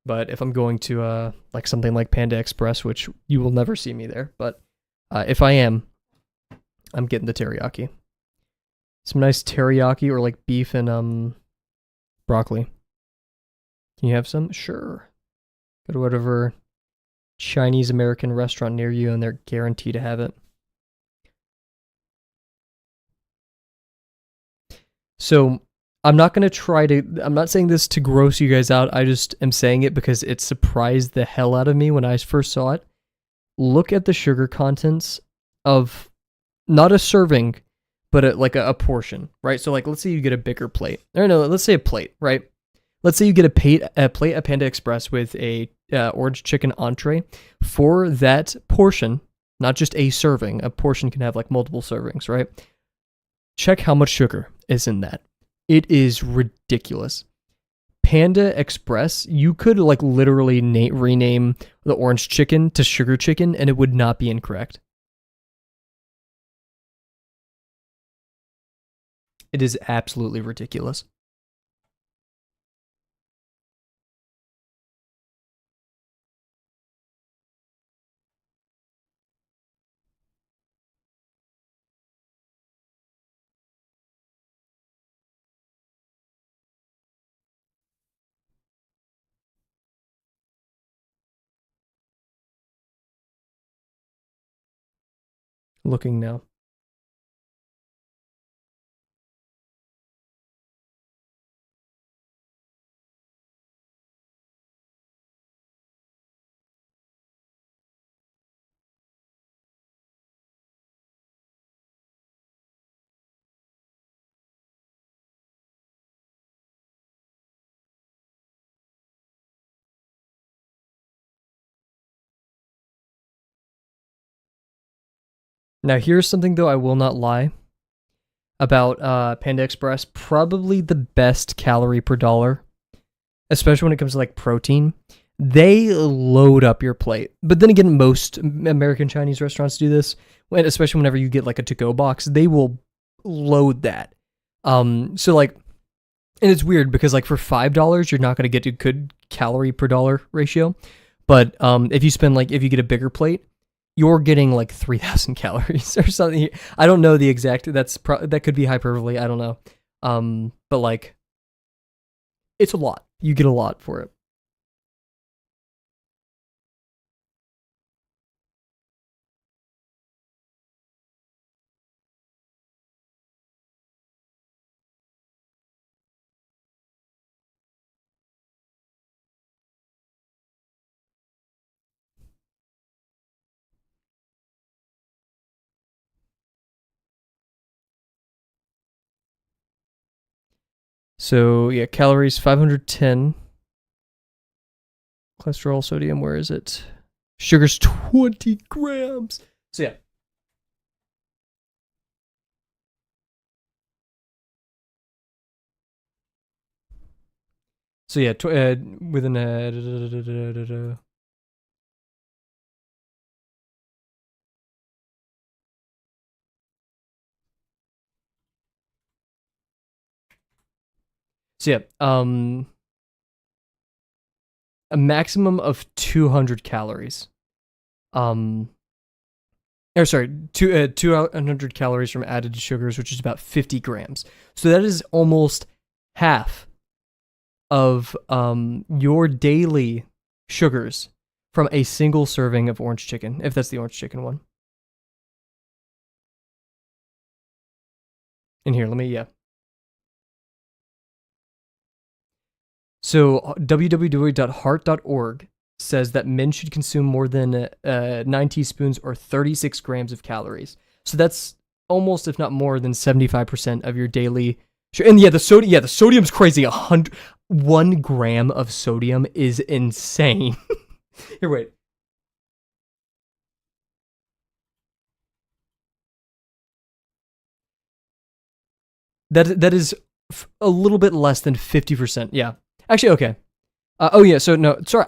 But if I'm going to like something like Panda Express, which you will never see me there, but if I am, I'm getting the teriyaki. Some nice teriyaki or like beef and broccoli. Can you have some? Sure. Go to whatever Chinese American restaurant near you and they're guaranteed to have it. So I'm not going to I'm not saying this to gross you guys out. I just am saying it because it surprised the hell out of me when I first saw it. Look at the sugar contents of not a serving, but like a portion, right? So like, let's say you get a bigger plate. Or no, let's say a plate, right? Let's say you get a plate at Panda Express with a orange chicken entree. For that portion, not just a serving, a portion can have like multiple servings, right? Check how much sugar is in that. It is ridiculous. Panda Express, you could like literally rename the orange chicken to sugar chicken and it would not be incorrect. It is absolutely ridiculous. Looking now. Now here's something though I will not lie about Panda Express. Probably the best calorie per dollar, especially when it comes to like protein. They load up your plate. But then again, most American Chinese restaurants do this, especially whenever you get like a to-go box, they will load that. So like, and it's weird because like for $5, you're not going to get a good calorie per dollar ratio. But if you get a bigger plate, you're getting like 3,000 calories or something. I don't know the exact. That could be hyperbole. I don't know. But like, it's a lot. You get a lot for it. So yeah, calories 510. Cholesterol, sodium, where is it? Sugar's 20 grams. So yeah. So yeah, within a. So yeah, a maximum of 200 calories. Um, or sorry, 200 calories from added sugars, which is about 50 grams. So that is almost half of your daily sugars from a single serving of orange chicken, if that's the orange chicken one. In here, let me, yeah. So www.heart.org says that men should consume more than 9 teaspoons or 36 grams of calories. So that's almost, if not more than 75% of your daily. And yeah, the sodium's crazy. 1 gram of sodium is insane. Here, wait. That is a little bit less than 50%. Yeah. Actually, okay. Oh yeah. So no, sorry.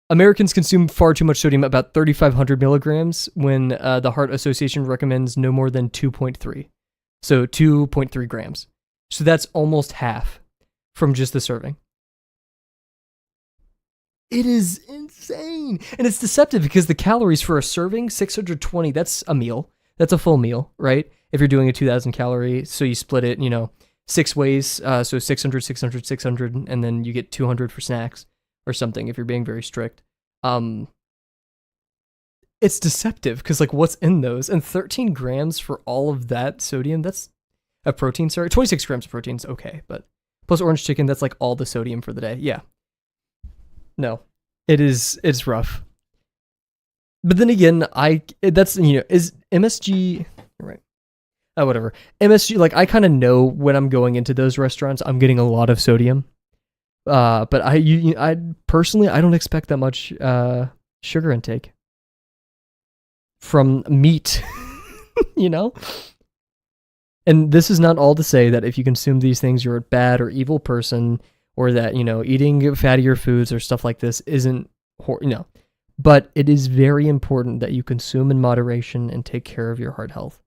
Americans consume far too much sodium, about 3,500 milligrams, when the Heart Association recommends no more than 2.3. So 2.3 grams. So that's almost half from just the serving. It is insane. And it's deceptive because the calories for a serving, 620, that's a meal. That's a full meal, right? If you're doing a 2,000 calorie, so you split it, 6 ways, so 600, 600, 600, and then you get 200 for snacks or something if you're being very strict. It's deceptive because like what's in those, and 13 grams for all of that sodium, that's a protein. Sorry, 26 grams of protein is okay, but plus orange chicken, that's like all the sodium for the day. Yeah, no, it's rough. But then again, that's is MSG right? Whatever. MSG, like I kind of know when I'm going into those restaurants, I'm getting a lot of sodium. But I personally, I don't expect that much sugar intake from meat, you know? And this is not all to say that if you consume these things, you're a bad or evil person, or that, eating fattier foods or stuff like this isn't, But it is very important that you consume in moderation and take care of your heart health.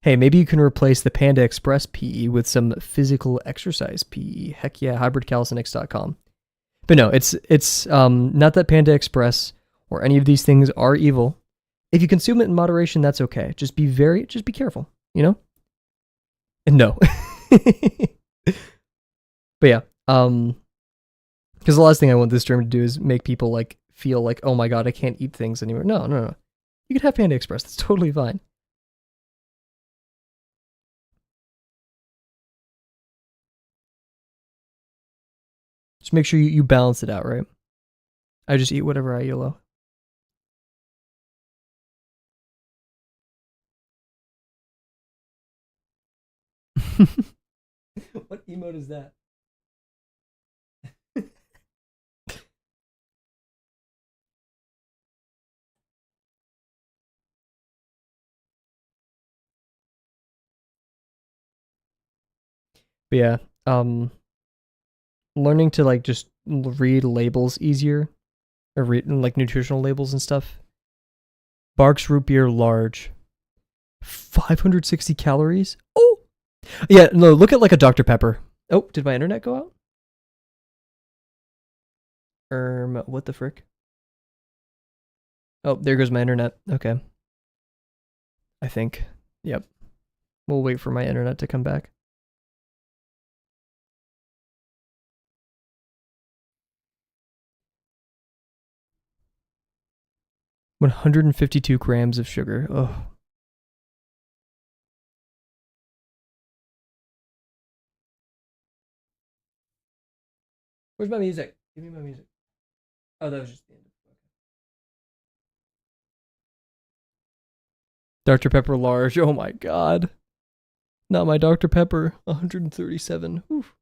Hey, maybe you can replace the Panda Express PE with some physical exercise PE. Heck yeah, hybridcalisthenics.com. But no, it's not that Panda Express or any of these things are evil. If you consume it in moderation, that's okay. Just be careful, And no. But yeah, because the last thing I want this term to do is make people like feel like, oh my god, I can't eat things anymore. No. You can have Panda Express. That's totally fine. Just make sure you balance it out, right? I just eat whatever I YOLO. What emote is that? But yeah, learning to like just read labels easier, or read like nutritional labels and stuff. Barks root beer large, 560 calories. Oh, Yeah, no, look at like a Dr. Pepper. Oh, did my internet go out? What the frick? Oh, there goes my internet. Okay. I think. Yep. We'll wait for my internet to come back. $152 of sugar. Oh. Where's my music? Give me my music. Oh, that was just the end. Dr. Pepper large. Oh my god. Not my Dr. Pepper. 137. Oof.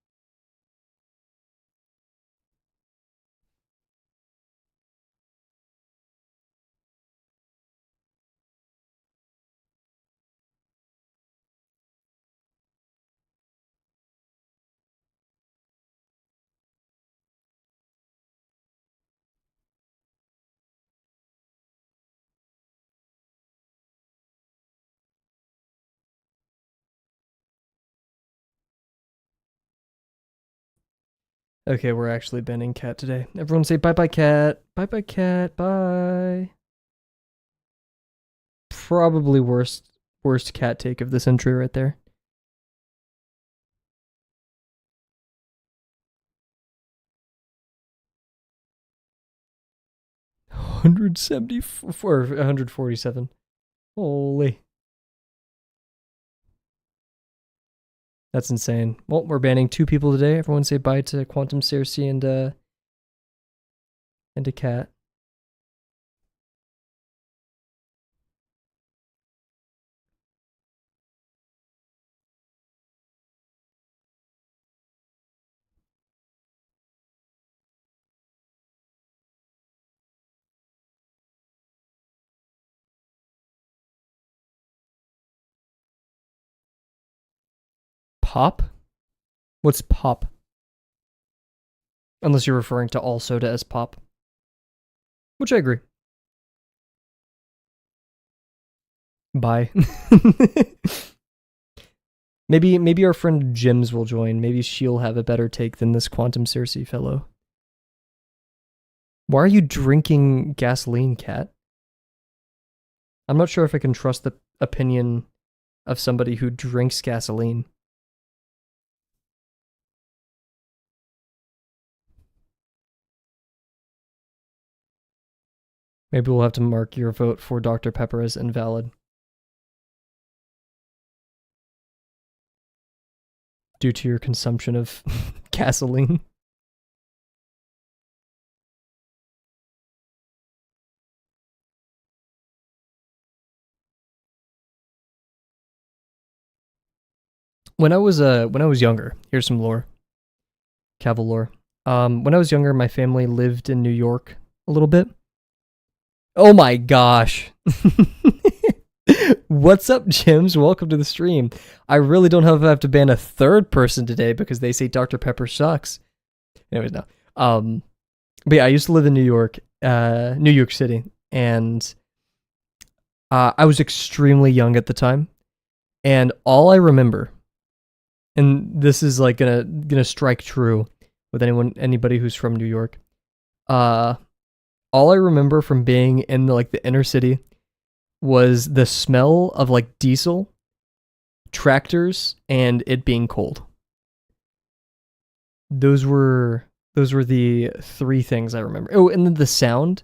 Okay, we're actually banning Cat today. Everyone say bye-bye, Cat. Bye-bye, Cat. Bye. Probably worst cat take of the century right there. $174 or $147. Holy. That's insane. Well, we're banning 2 people today. Everyone say bye to Quantum Cersei and to Cat. Pop? What's pop? Unless you're referring to all soda as pop. Which I agree. Bye. maybe our friend Jims will join. Maybe she'll have a better take than this Quantum Cersei fellow. Why are you drinking gasoline, Cat? I'm not sure if I can trust the opinion of somebody who drinks gasoline. Maybe we'll have to mark your vote for Dr. Pepper as invalid. Due to your consumption of gasoline. When I was younger, here's some lore. Kavel lore. When I was younger, my family lived in New York a little bit. Oh my gosh. What's up, Jims? Welcome to the stream. I really don't have to ban a third person today because they say Dr. Pepper sucks. Anyways, no. But yeah, I used to live in New York City, and I was extremely young at the time, and all I remember, and this is like gonna strike true with anybody who's from New York. All I remember from being in the inner city was the smell of like diesel, tractors, and it being cold. Those were the 3 things I remember. Oh, and then the sound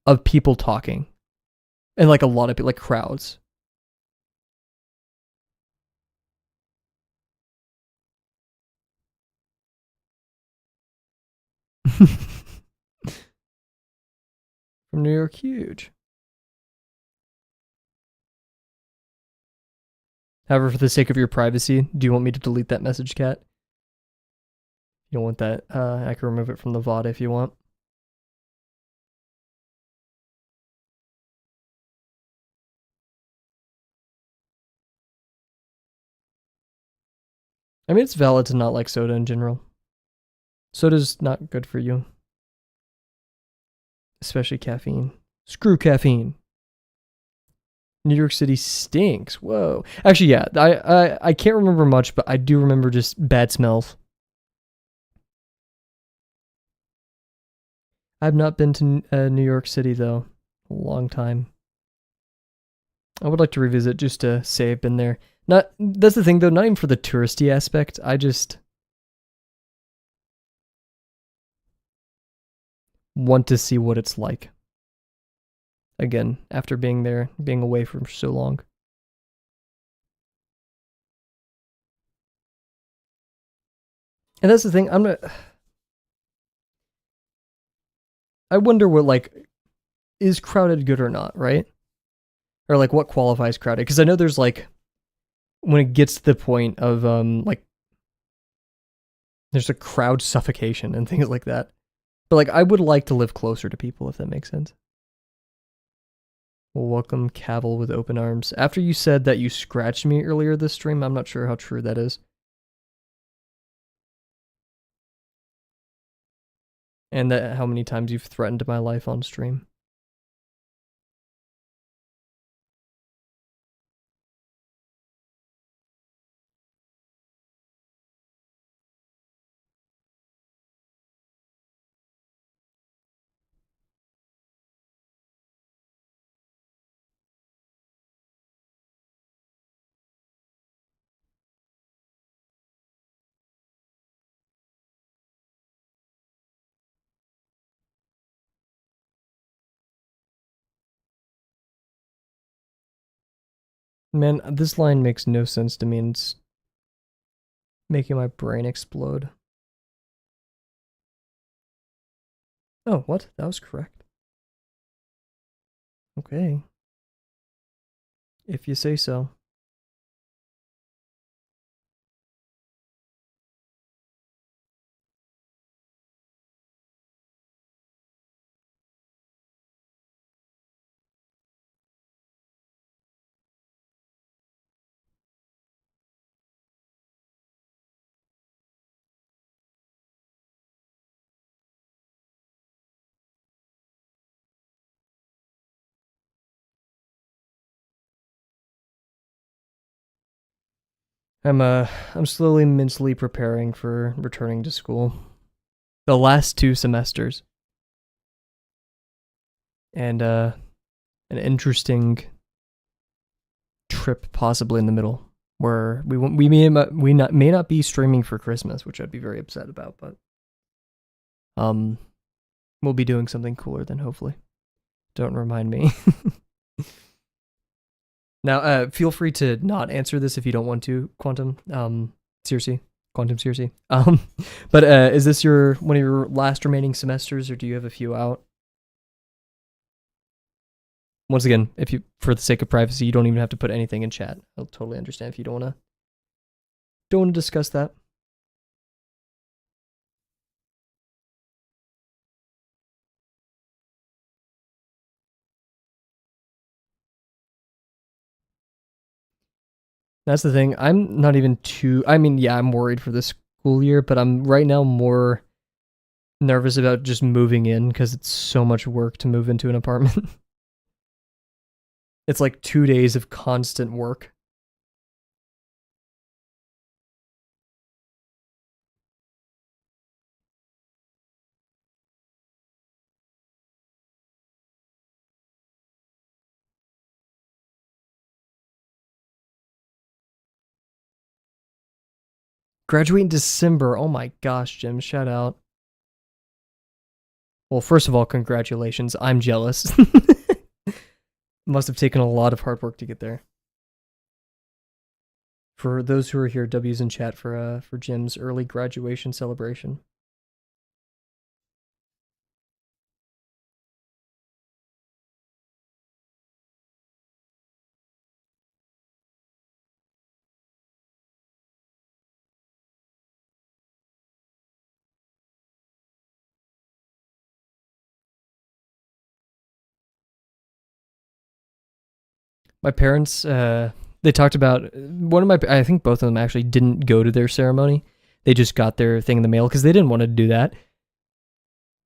of people talking, and like a lot of people, like crowds. From New York, huge. However, for the sake of your privacy, do you want me to delete that message, Cat? You don't want that? I can remove it from the VOD if you want. I mean, it's valid to not like soda in general. Soda's not good for you. Especially caffeine. Screw caffeine. New York City stinks. Whoa. Actually, yeah. I can't remember much, but I do remember just bad smells. I've not been to New York City though. A long time. I would like to revisit just to say I've been there. Not that's the thing though, not even for the touristy aspect. I just want to see what it's like. Again, after being there, being away for so long. And that's the thing, I wonder what like is crowded good or not, right? Or like what qualifies crowded? Because I know there's like when it gets to the point of like there's a crowd suffocation and things like that. But like I would like to live closer to people if that makes sense. Well, welcome Kavel with open arms. After you said that you scratched me earlier this stream, I'm not sure how true that is. And that how many times you've threatened my life on stream. Man, this line makes no sense to me and it's making my brain explode. Oh, what? That was correct. Okay. If you say so. I'm slowly mentally preparing for returning to school. The last 2 semesters. And an interesting trip possibly in the middle where we may not be streaming for Christmas, which I'd be very upset about, but we'll be doing something cooler then hopefully. Don't remind me. Now, feel free to not answer this if you don't want to, Quantum. Seriously, Quantum Seriously. But is this one of your last remaining semesters, or do you have a few out? Once again, if you, for the sake of privacy, you don't even have to put anything in chat. I'll totally understand if you don't want to discuss that. That's the thing. I'm not even too. I mean, yeah, I'm worried for this school year, but I'm right now more nervous about just moving in because it's so much work to move into an apartment. It's like 2 days of constant work. Graduate in December. Oh my gosh, Jim, shout out. Well, first of all, congratulations. I'm jealous. Must have taken a lot of hard work to get there. For those who are here, W's in chat for Jim's early graduation celebration. My parents, they talked about I think both of them actually didn't go to their ceremony. They just got their thing in the mail because they didn't want to do that.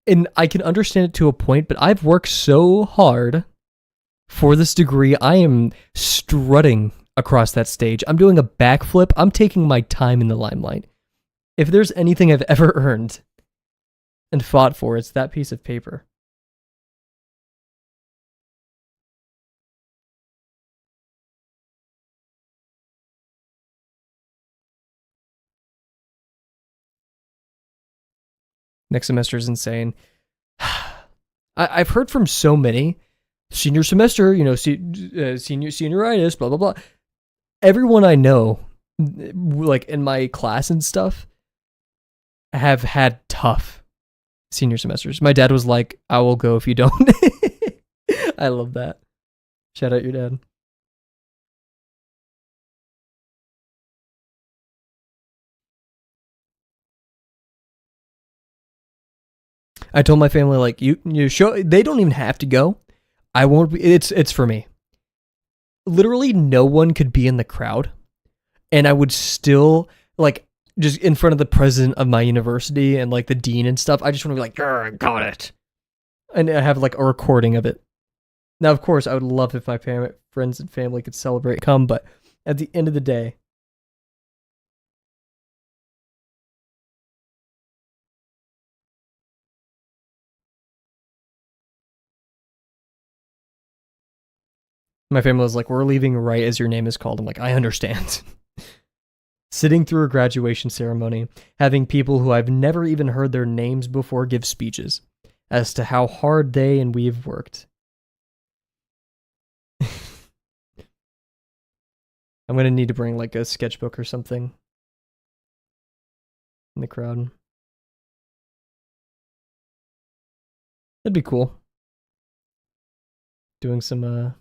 And I can understand it to a point, but I've worked so hard For this degree, I am strutting across that stage. I'm doing a backflip. I'm taking my time in the limelight. If there's anything I've ever earned and fought for, it's that piece of paper. Next semester is insane. I've heard from so many senior semester, senioritis, blah blah blah. Everyone I know, like in my class and stuff, have had tough senior semesters. My dad was like, "I will go if you don't." I love that. Shout out your dad. I told my family like you show they don't even have to go. I won't be it's for me. Literally no one could be in the crowd and I would still like just in front of the president of my university and like the dean and stuff. I just want to be like, got it. And I have like a recording of it. Now, of course, I would love if my friends and family could celebrate, come, but at the end of the day, my family was like, we're leaving right as your name is called. I'm like, I understand. Sitting through a graduation ceremony, having people who I've never even heard their names before give speeches as to how hard they and we've worked. I'm going to need to bring like a sketchbook or something in the crowd. That'd be cool. Doing some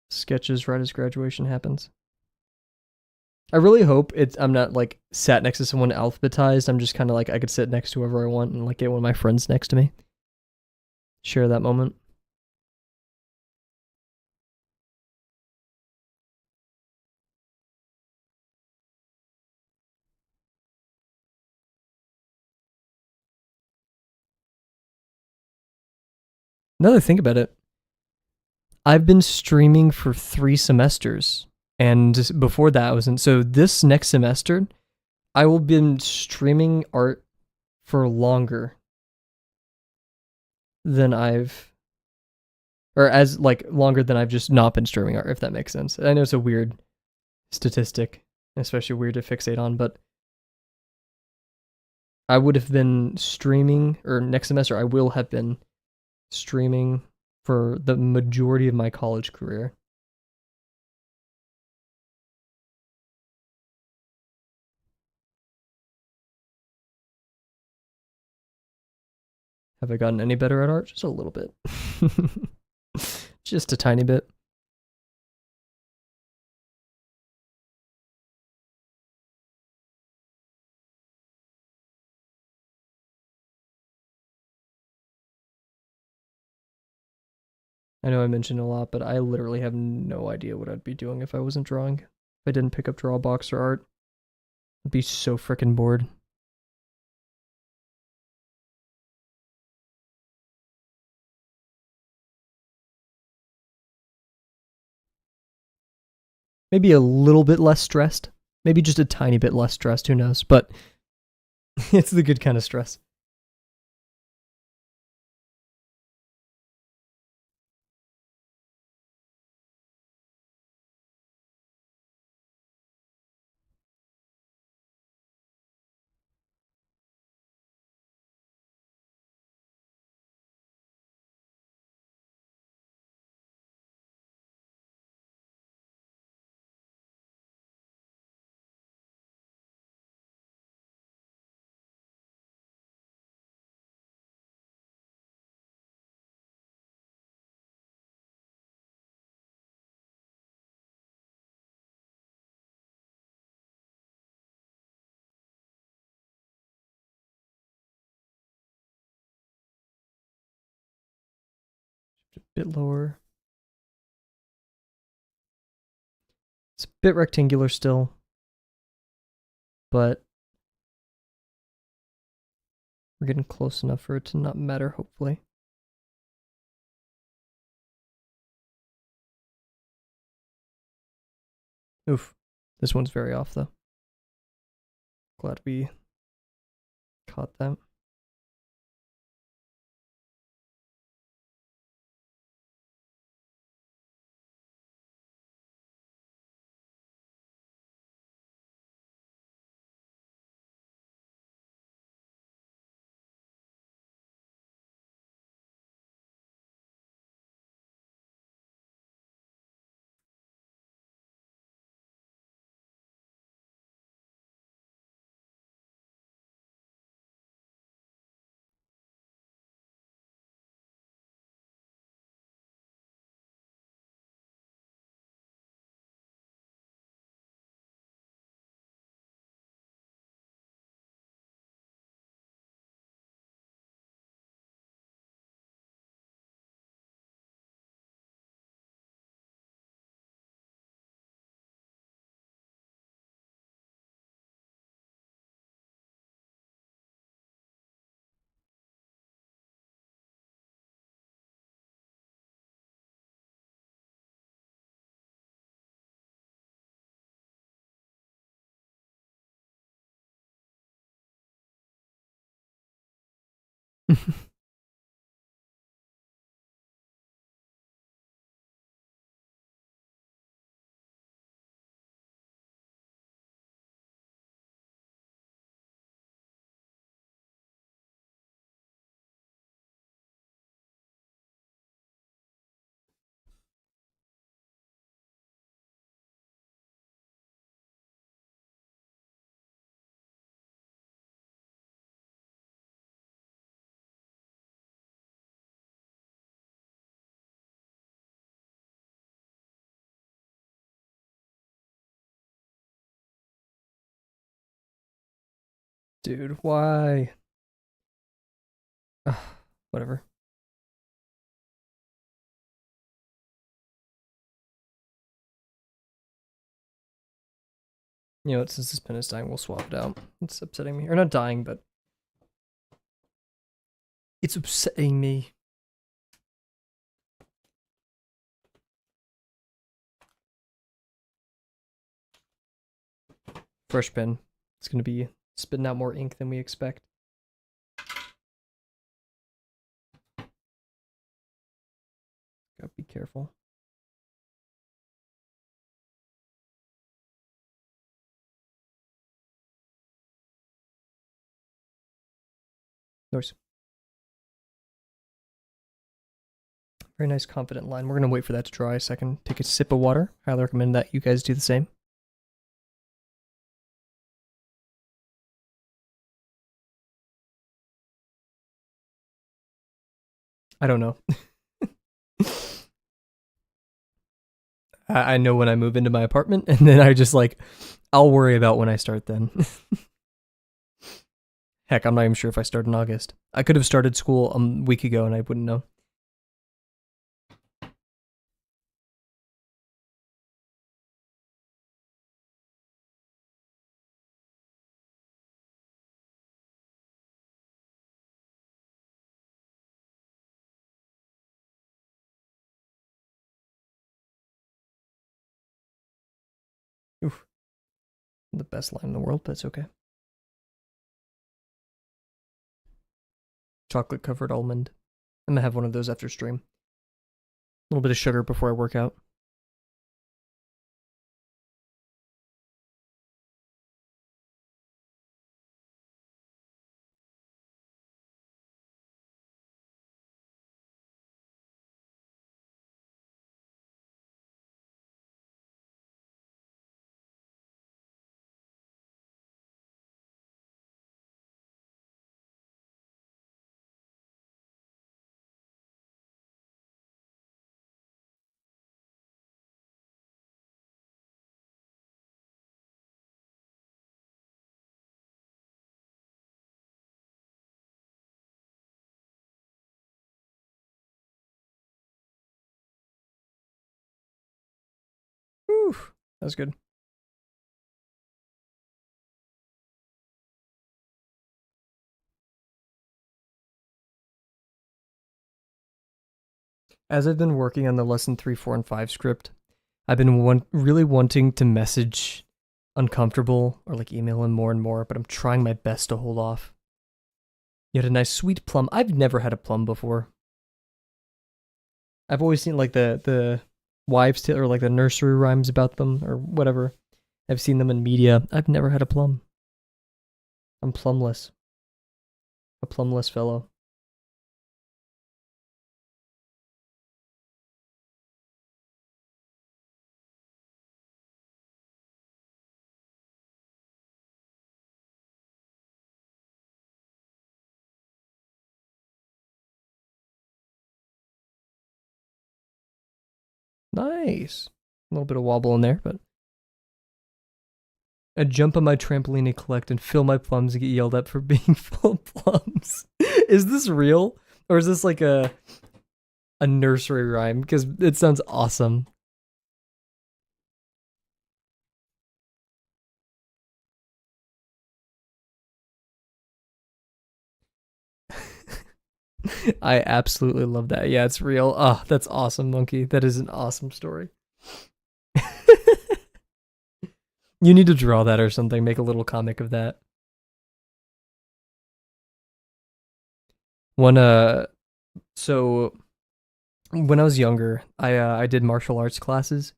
sketches right as graduation happens. I really hope I'm not like sat next to someone alphabetized. I'm just kind of like I could sit next to whoever I want and like get one of my friends next to me. Share that moment. Now that I think about it, I've been streaming for 3 semesters. And before that, I was in. So this next semester, I will be streaming art for longer than longer than I've just not been streaming art, if that makes sense. I know it's a weird statistic, especially weird to fixate on, but I would have been streaming, or next semester, I will have been streaming for the majority of my college career. Have I gotten any better at art? Just a little bit. Just a tiny bit. I know I mentioned a lot, but I literally have no idea what I'd be doing if I wasn't drawing. If I didn't pick up Drawbox or art, I'd be so freaking bored. Maybe a little bit less stressed. Maybe just a tiny bit less stressed, who knows? But it's the good kind of stress. A bit lower. It's a bit rectangular still, but we're getting close enough for it to not matter, hopefully. Oof. This one's very off, though. Glad we caught that. Dude, why? Ugh, whatever. You know what, since this pen is dying, we'll swap it out. It's upsetting me. Or not dying, but it's upsetting me. Fresh pen. It's gonna be spitting out more ink than we expect. Gotta be careful. Noise. Very nice, confident line. We're gonna wait for that to dry a second. Take a sip of water. Highly recommend that you guys do the same. I don't know. I know when I move into my apartment, and then I just like, I'll worry about when I start then. Heck, I'm not even sure if I start in August. I could have started school a week ago and I wouldn't know. Oof. The best line in the world, but it's okay. Chocolate covered almond. I'm gonna have one of those after stream. A little bit of sugar before I work out. Whew, that was good. As I've been working on the lesson 3, 4, and 5 script, I've been really wanting to message uncomfortable or like email him more and more, but I'm trying my best to hold off. You had a nice sweet plum. I've never had a plum before. I've always seen like the wives' tale or like the nursery rhymes about them or whatever. I've seen them in media. I've never had a plum. I'm plumless. A plumless fellow. Nice. A little bit of wobble in there, but I jump on my trampoline and collect and fill my plums and get yelled at for being full of plums. Is this real? Or is this like a nursery rhyme? Because it sounds awesome. I absolutely love that. Yeah, it's real. Oh, that's awesome, Monkey. That is an awesome story. You need to draw that or something. Make a little comic of that. One so when I was younger, I did martial arts classes,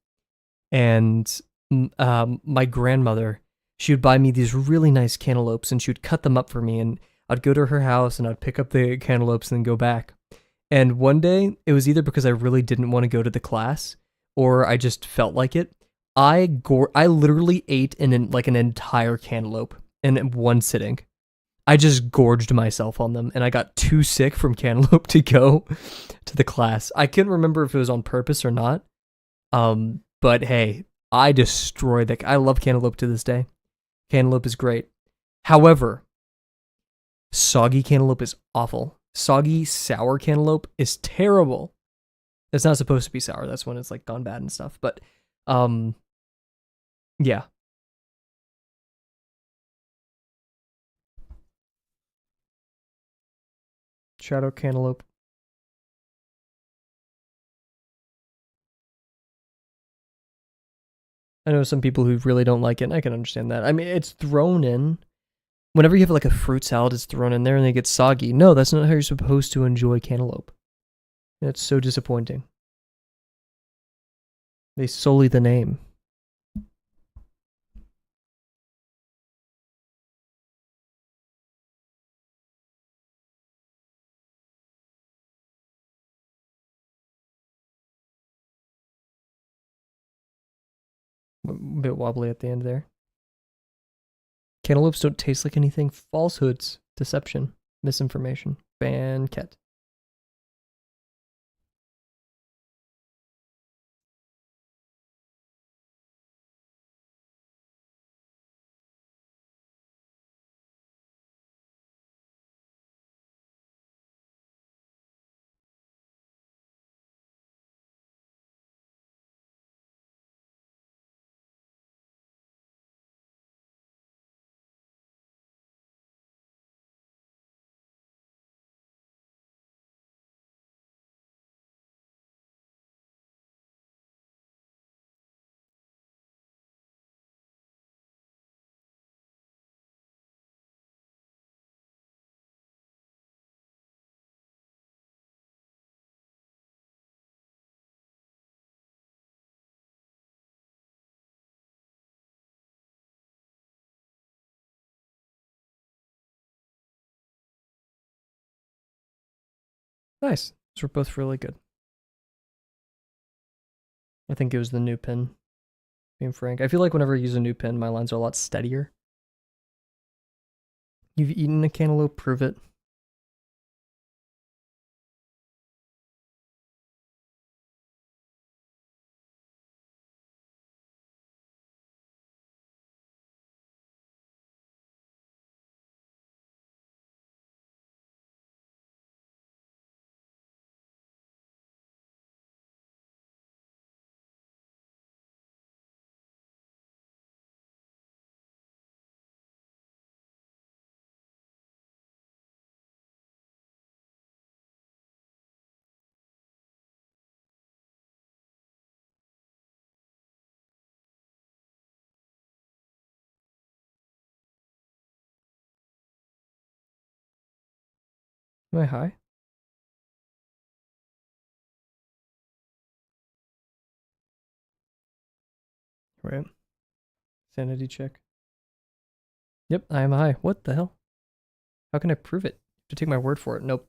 and my grandmother, she would buy me these really nice cantaloupes, and she would cut them up for me, and I'd go to her house and I'd pick up the cantaloupes and then go back. And one day, it was either because I really didn't want to go to the class or I just felt like it. I literally ate like an entire cantaloupe in one sitting. I just gorged myself on them and I got too sick from cantaloupe to go to the class. I couldn't remember if it was on purpose or not. But hey, I destroyed that. I love cantaloupe to this day. Cantaloupe is great. However, soggy cantaloupe is awful. Soggy, sour cantaloupe is terrible. It's not supposed to be sour. That's when it's like gone bad and stuff. But, um, yeah. Shadow cantaloupe. I know some people who really don't like it, and I can understand that. I mean, it's thrown in. Whenever you have like a fruit salad, it's thrown in there and it gets soggy. No, that's not how you're supposed to enjoy cantaloupe. It's so disappointing. They sully the name. A bit wobbly at the end there. Cantaloupes don't taste like anything. Falsehoods, deception, misinformation. Banquet. Nice. Those were both really good. I think it was the new pen, being frank. I feel like whenever I use a new pen, my lines are a lot steadier. You've eaten a cantaloupe, prove it. Am I high? Right. Sanity check. Yep, I am high. What the hell? How can I prove it? To take my word for it. Nope.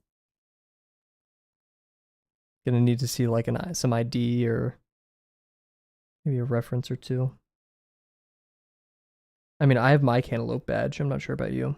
Gonna need to see like some ID or maybe a reference or two. I mean, I have my cantaloupe badge. I'm not sure about you.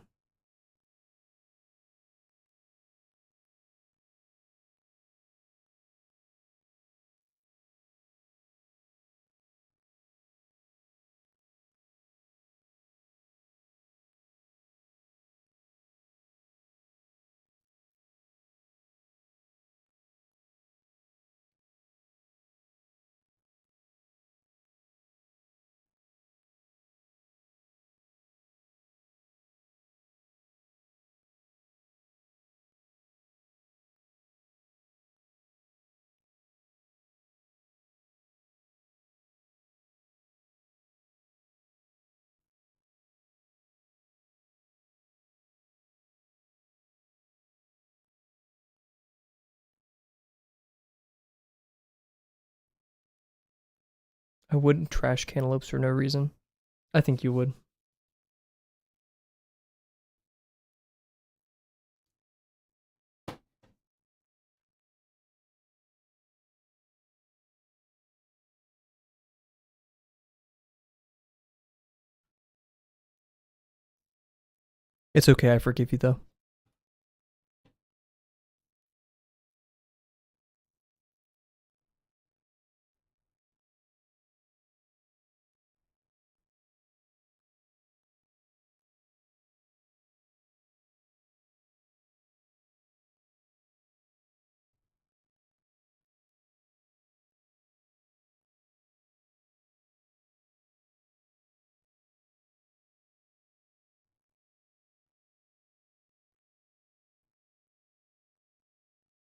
I wouldn't trash cantaloupes for no reason. I think you would. It's okay. I forgive you though.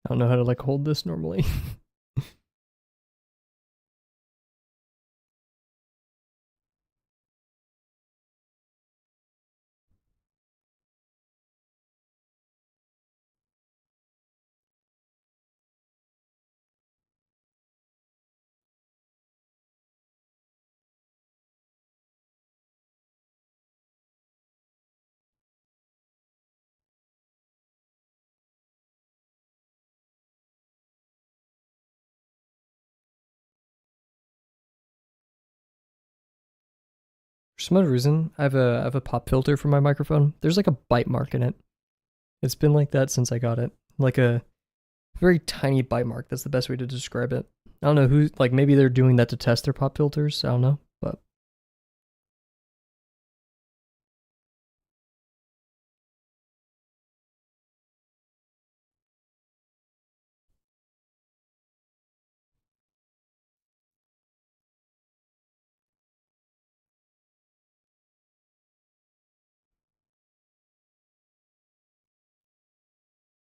I don't know how to like hold this normally. For some other reason, I have a pop filter for my microphone. There's like a bite mark in it. It's been like that since I got it. Like a very tiny bite mark. That's the best way to describe it. I don't know who, like maybe they're doing that to test their pop filters. I don't know, but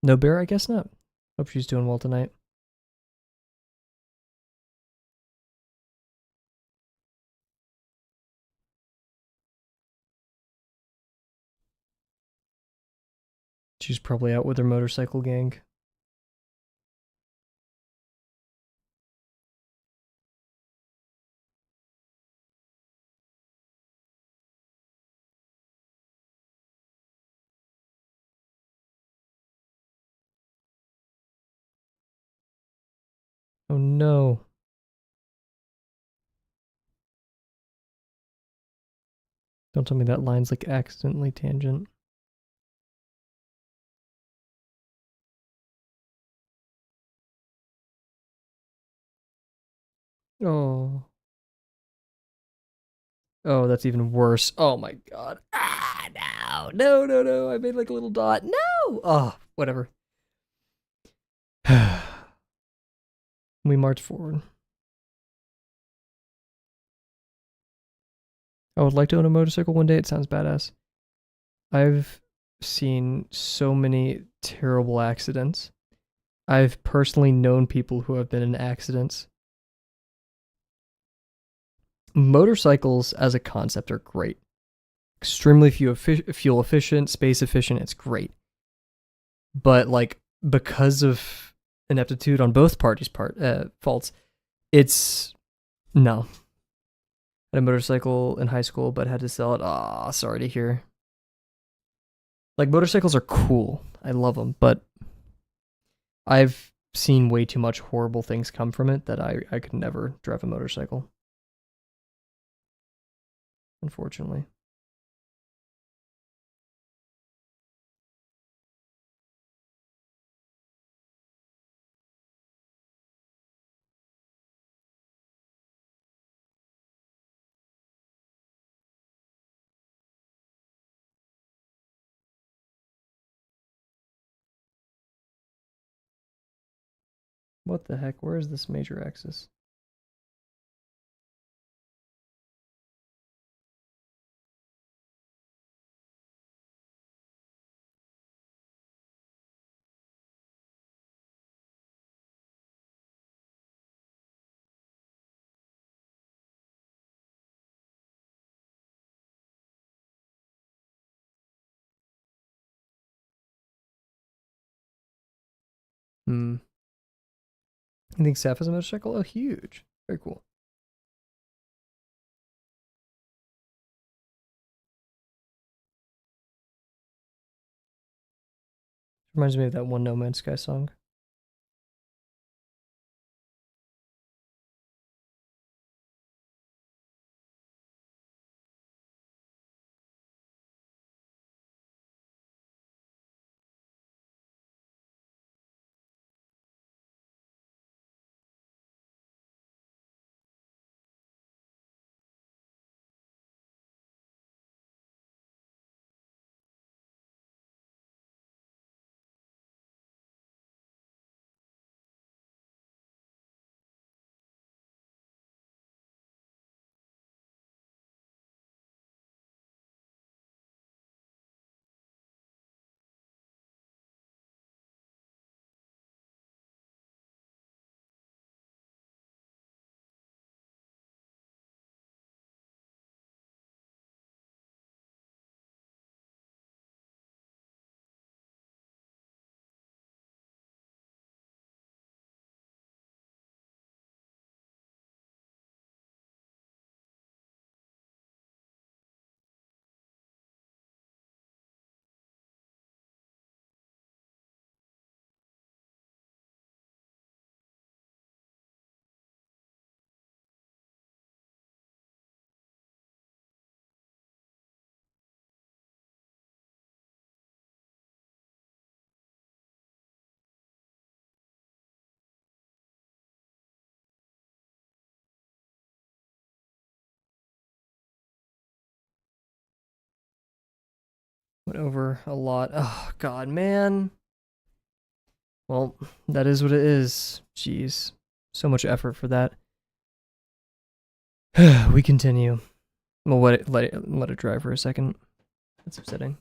no bear, I guess not. Hope she's doing well tonight. She's probably out with her motorcycle gang. Oh no. Don't tell me that line's like accidentally tangent. Oh. Oh, that's even worse. Oh my god. Ah, no. No, no, no. I made like a little dot. No. Oh, whatever. We march forward. I would like to own a motorcycle one day. It sounds badass. I've seen so many terrible accidents. I've personally known people who have been in accidents. Motorcycles as a concept are great. Extremely fuel efficient, space efficient. It's great. but like because of ineptitude on both parties' faults, it's no. I had a motorcycle in high school, but had to sell it. Ah, sorry to hear. Like motorcycles are cool. I love them, but I've seen way too much horrible things come from it that I could never drive a motorcycle. Unfortunately. What the heck? Where is this major axis? Hmm. You think Seth has a motorcycle? Oh, huge. Very cool. Reminds me of that one No Man's Sky song. Went over a lot. Oh, God, man. Well, that is what it is. Jeez. So much effort for that. We continue. We'll let it dry for a second. That's upsetting.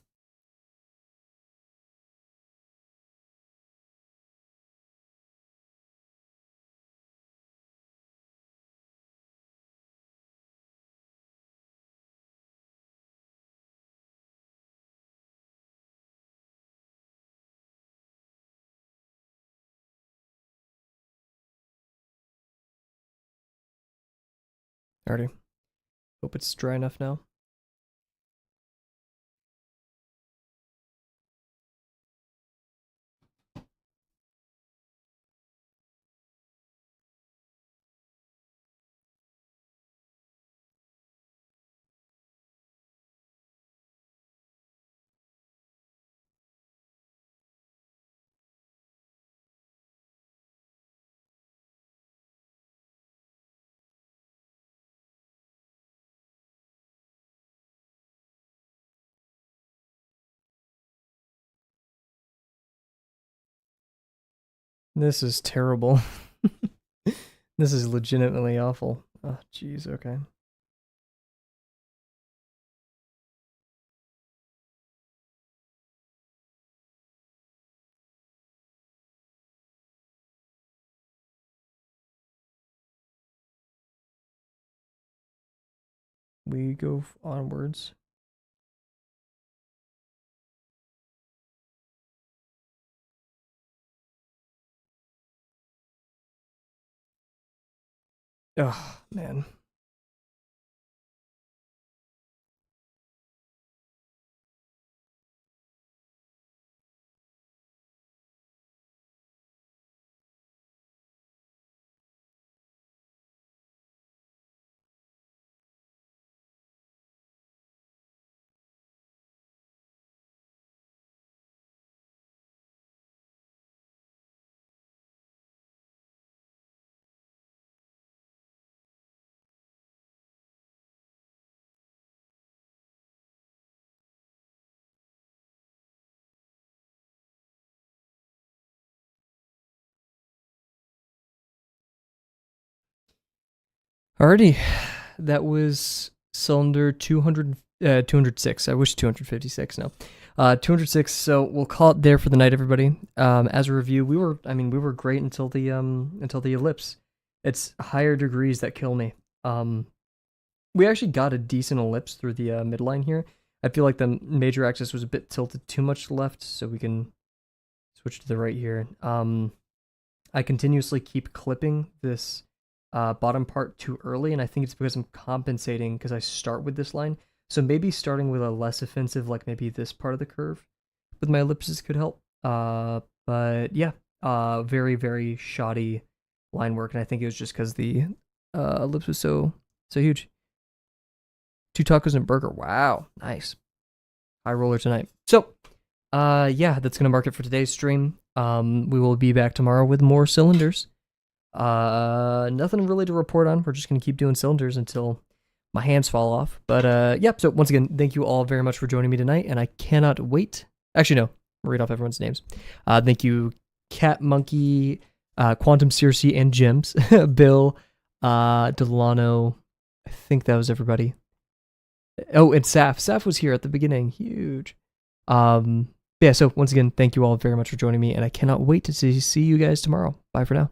Alrighty. Hope it's dry enough now. This is terrible. This is legitimately awful. Oh, jeez, okay. We go onwards. Oh, man. Alrighty. That was cylinder 206. I wish 256 now. 206. So we'll call it there for the night, everybody. As a review, we were great until the ellipse. It's higher degrees that kill me. We actually got a decent ellipse through the midline here. I feel like the major axis was a bit tilted too much left, so we can switch to the right here. I continuously keep clipping this bottom part too early, and I think it's because I'm compensating because I start with this line. So maybe starting with a less offensive, like maybe this part of the curve with my ellipses could help. But yeah, very, very shoddy line work, and I think it was just because the ellipse was so huge. 2 tacos and a burger. Wow, nice. High roller tonight. So, yeah, that's gonna mark it for today's stream. We will be back tomorrow with more cylinders. Nothing really to report on. We're just gonna keep doing cylinders until my hands fall off. But yeah, so once again, thank you all very much for joining me tonight, and I cannot wait. Actually, no, I'll read off everyone's names. Thank you, Cat Monkey, Quantum Circe, and Gems, Bill, Delano. I think that was everybody. Oh, and Saf. Saf was here at the beginning. Huge. Yeah, so once again, thank you all very much for joining me, and I cannot wait to see you guys tomorrow. Bye for now.